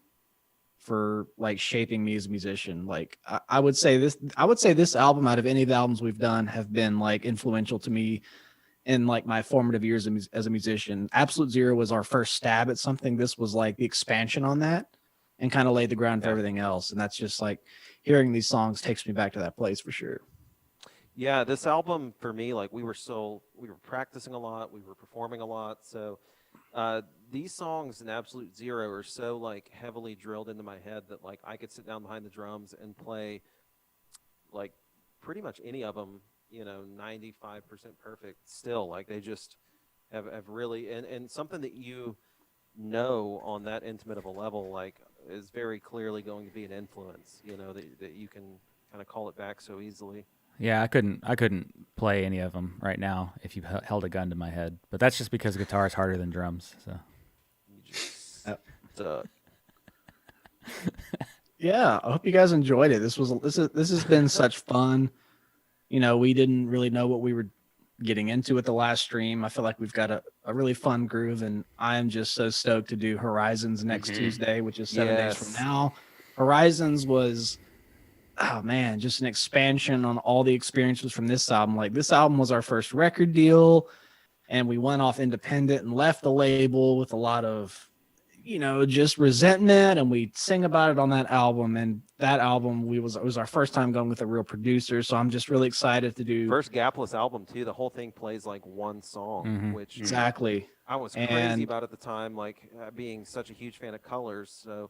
for like shaping me as a musician. Like I would say this album, out of any of the albums we've done, have been like influential to me in like my formative years as a musician. Absolute Zero was our first stab at something. This was like the expansion on that and kind of laid the ground for everything else. And that's just like hearing these songs takes me back to that place for sure. Yeah, this album for me, like we were practicing a lot, we were performing a lot. So these songs in Absolute Zero are so like heavily drilled into my head that like I could sit down behind the drums and play like pretty much any of them, 95% perfect still. Like they just have really, and something that on that intimate of a level, like is very clearly going to be an influence, that you can kind of call it back so easily. Yeah, I couldn't play any of them right now if you held a gun to my head. But that's just because guitar is harder than drums. So. You just suck. Yeah, I hope you guys enjoyed it. This has been such fun. We didn't really know what we were getting into it the last stream. I feel like we've got a really fun groove, and I'm just so stoked to do Horizons next Tuesday, which is 7 days from Yes. now. Horizons was, oh man, just an expansion on all the experiences from this album. Like, this album was our first record deal, and we went off independent and left the label with a lot of, just resentment, and we sing about it on that album. And that album, it was our first time going with a real producer, so I'm just really excited to do. First gapless album too. The whole thing plays like one song, which Exactly. I was crazy And about at the time, like being such a huge fan of Colors. So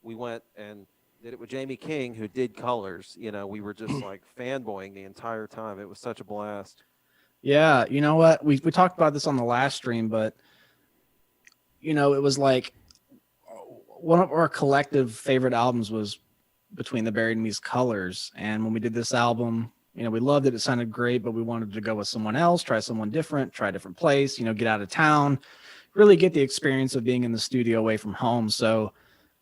we went and did it with Jamie King, who did Colors. We were just like fanboying the entire time. It was such a blast. yeah, you know what, we talked about this on the last stream, but it was like one of our collective favorite albums was Between the Buried and Me's Colors. And when we did this album, we loved it. It sounded great, but we wanted to go with someone else, try someone different, try a different place, get out of town, really get the experience of being in the studio away from home. So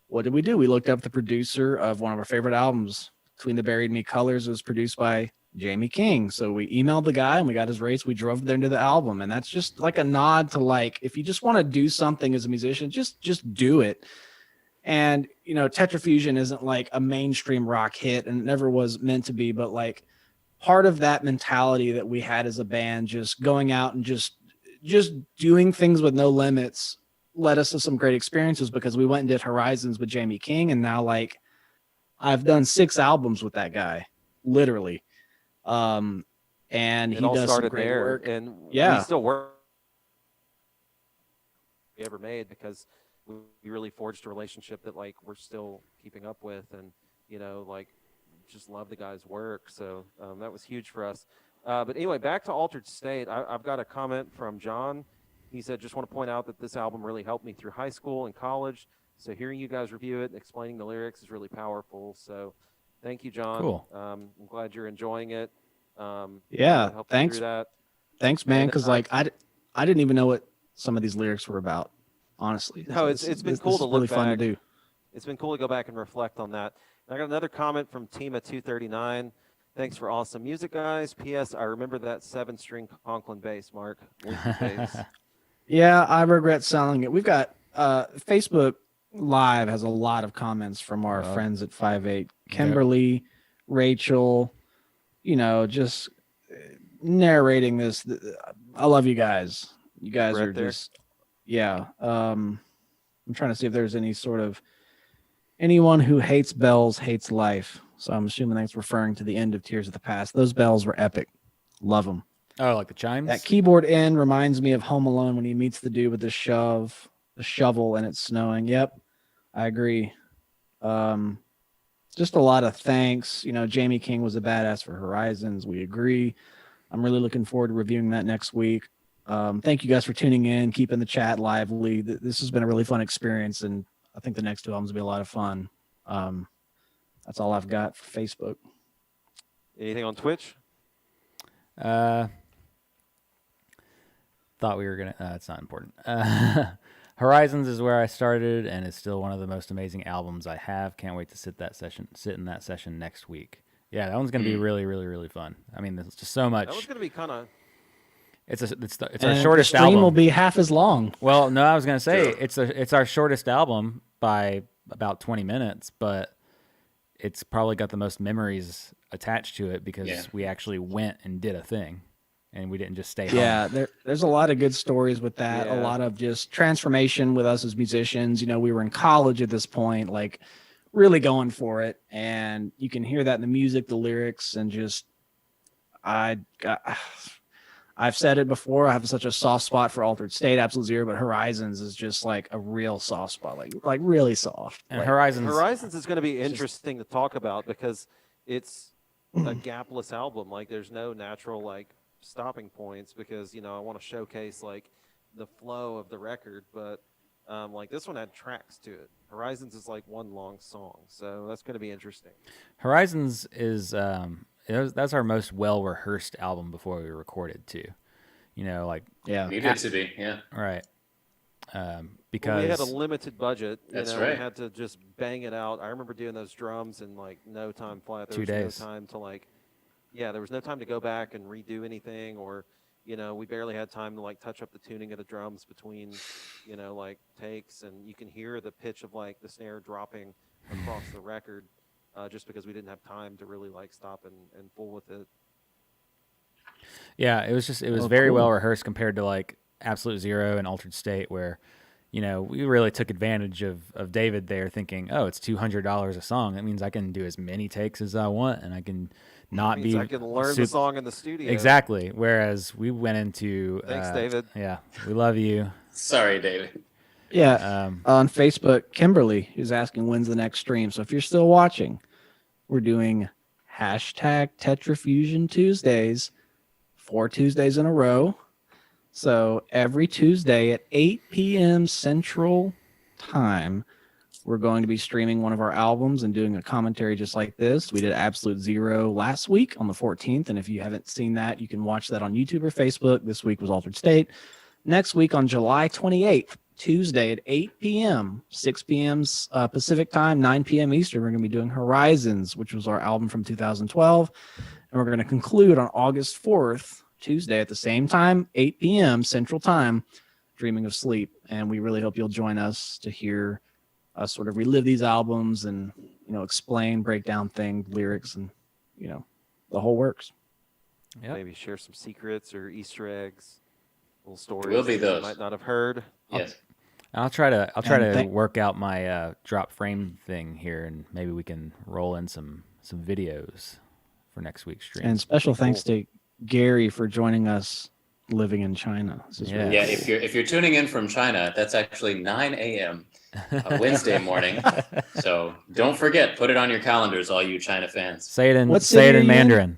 what did we do? We looked up the producer of one of our favorite albums, Between the Buried and Me Colors. It was produced by Jamie King. So we emailed the guy and we got his rates. We drove there into the album. And that's just like a nod to, like, if you just want to do something as a musician, just do it. And, Tetrafusion isn't like a mainstream rock hit, and it never was meant to be, but like part of that mentality that we had as a band, just going out and just doing things with no limits, led us to some great experiences, because we went and did Horizons with Jamie King. And now, like, I've done 6 albums with that guy, literally. And It he all does some started great there, work. and Yeah. we still work we ever made, because we really forged a relationship that like we're still keeping up with, and like just love the guy's work. So that was huge for us. But anyway, back to Altered State. I've got a comment from John. He said, just want to point out that this album really helped me through high school and college. So hearing you guys review it and explaining the lyrics is really powerful. So thank you, John. Cool. I'm glad you're enjoying it. Yeah, help you thanks. through that. Thanks, man. And, Because like I didn't even know what some of these lyrics were about, honestly. No, it's been cool to look really fun to back. do. It's been cool to go back and reflect on that. And I got another comment from Tima239. Thanks for awesome music, guys. P.S. I remember that 7-string Conklin bass, Mark. Winky bass. Yeah, I regret selling it. We've got Facebook Live has a lot of comments from our friends at 5/8. Kimberly, Rachel, just narrating this. I love you guys. You guys are there? just, yeah. I'm trying to see if there's any sort of anyone who hates bells hates life. So I'm assuming that's referring to the end of Tears of the Past. Those bells were epic. Love them. Oh, like the chimes? That keyboard end reminds me of Home Alone when he meets the dude with the shovel, and it's snowing. Yep, I agree. Just a lot of thanks. Jamie King was a badass for Horizons. We agree. I'm really looking forward to reviewing that next week. Thank you guys for tuning in, keeping the chat lively. This has been a really fun experience, and I think the next 2 albums will be a lot of fun. That's all I've got for Facebook. Anything on Twitch? Thought we were gonna. It's not important. Horizons is where I started, and it's still one of the most amazing albums I have. Can't wait to sit in that session next week. Yeah, that one's gonna be really, really, really fun. I mean, there's just so much. That was going to be kind of... It's our And shortest the stream album. will be half as long. Well, no, I was gonna say True. it's our shortest album by about 20 minutes, but it's probably got the most memories attached to it because we actually went and did a thing, and we didn't just stay home. Yeah, there's a lot of good stories with that. A Yeah. lot of just transformation with us as musicians. We were in college at this point, like really going for it, and you can hear that in the music, the lyrics, and just I've said it before. I have such a soft spot for Altered State, Absolute Zero, but Horizons is just like a real soft spot, like really soft. And Like, Horizons is going to be interesting to talk about because it's a gapless album. Like, there's no natural like stopping points because I want to showcase like the flow of the record, but like this one had tracks to it. Horizons is like one long song, so that's going to be interesting. Horizons is that's our most well rehearsed album before we recorded too. Like yeah, Needed to be, yeah. right. Because Well, we had a limited budget. That's We right. had to just bang it out. I remember doing those drums in like no time flat. There 2 was days. no time to there was no time to go back and redo anything or, You know, we barely had time to like touch up the tuning of the drums between, you know, like takes, and you can hear the pitch of like the snare dropping across the record, just because we didn't have time to really like stop and fool with it. Yeah, it was Oh, very cool. well rehearsed compared to like Absolute Zero and Altered State, where we really took advantage of David there, thinking, oh, it's $200 a song. That means I can do as many takes as I want, and I can not Means be I can learn the song in the studio. Exactly. Whereas we went into Thanks, David. Yeah, we love you. Sorry, David. Yeah. Um, On Facebook, Kimberly is asking when's the next stream. So if you're still watching, we're doing hashtag Tetrafusion Tuesdays, 4 Tuesdays in a row. So every Tuesday at 8 p.m. Central Time, we're going to be streaming one of our albums and doing a commentary just like this. We did Absolute Zero last week on the 14th. And if you haven't seen that, you can watch that on YouTube or Facebook. This week was Altered State. Next week on July 28th, Tuesday at 8 p.m., 6 p.m. Pacific time, 9 p.m. Eastern, we're going to be doing Horizons, which was our album from 2012. And we're going to conclude on August 4th, Tuesday at the same time, 8 p.m. Central Time, Dreaming of Sleep. And we really hope you'll join us to hear us sort of relive these albums and, explain, break down things, lyrics, and, the whole works. Yep. Maybe share some secrets or Easter eggs, little stories Will be that you those. might not have heard. Yes. I'll try to And work out my drop frame thing here, and maybe we can roll in some videos for next week's stream. And special thanks to Gary for joining us living in China. This is really Yeah, cool. if you're tuning in from China, that's actually 9 a.m. Wednesday morning. So don't forget, put it on your calendars, all you China fans. Say it in What say it city are in you in? Mandarin.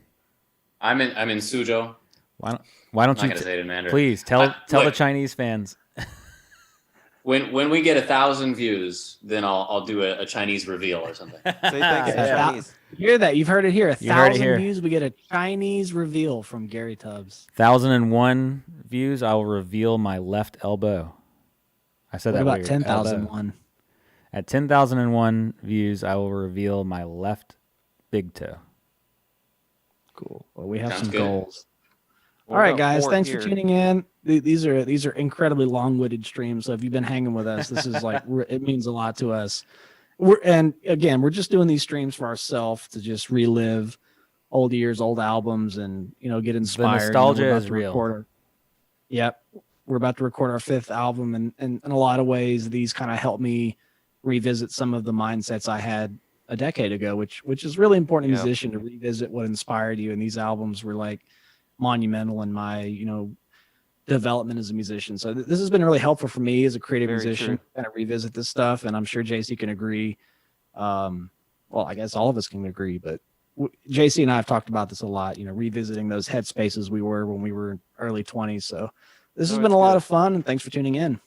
I'm in Suzhou. Why don't I'm not you gonna say it in Mandarin. please tell the look, Chinese fans? when we get 1,000 views, then I'll do a Chinese reveal or something. Say thanks in Yeah. Chinese. You hear that? You've heard it here. You heard it 1,000 here. views, we get a Chinese reveal from Gary Tubbs. 1,001 views, I will reveal my left elbow. I said What that about weird. 10,001? At 10,001 views, I will reveal my left big toe. Cool. Well, we have Sounds some good. goals. What All right, about guys. more Thanks here? for tuning in. These are incredibly long-winded streams. So if you've been hanging with us, this is like it means a lot to us. And again, we're just doing these streams for ourselves to just relive old years, old albums, and get inspired. nostalgia we're about is to real. record Yep, we're about to record our 5th album, and in a lot of ways, these kind of help me revisit some of the mindsets I had a decade ago, which is really important in a Yeah. musician to revisit what inspired you. And these albums were like monumental in my development as a musician. So this has been really helpful for me as a creative Very musician, true. kind of revisit this stuff. And I'm sure JC can agree. Well, I guess all of us can agree, but JC and I have talked about this a lot, revisiting those headspaces we were when we were early 20s. So this has Oh, been it's a lot good. of fun, and thanks for tuning in.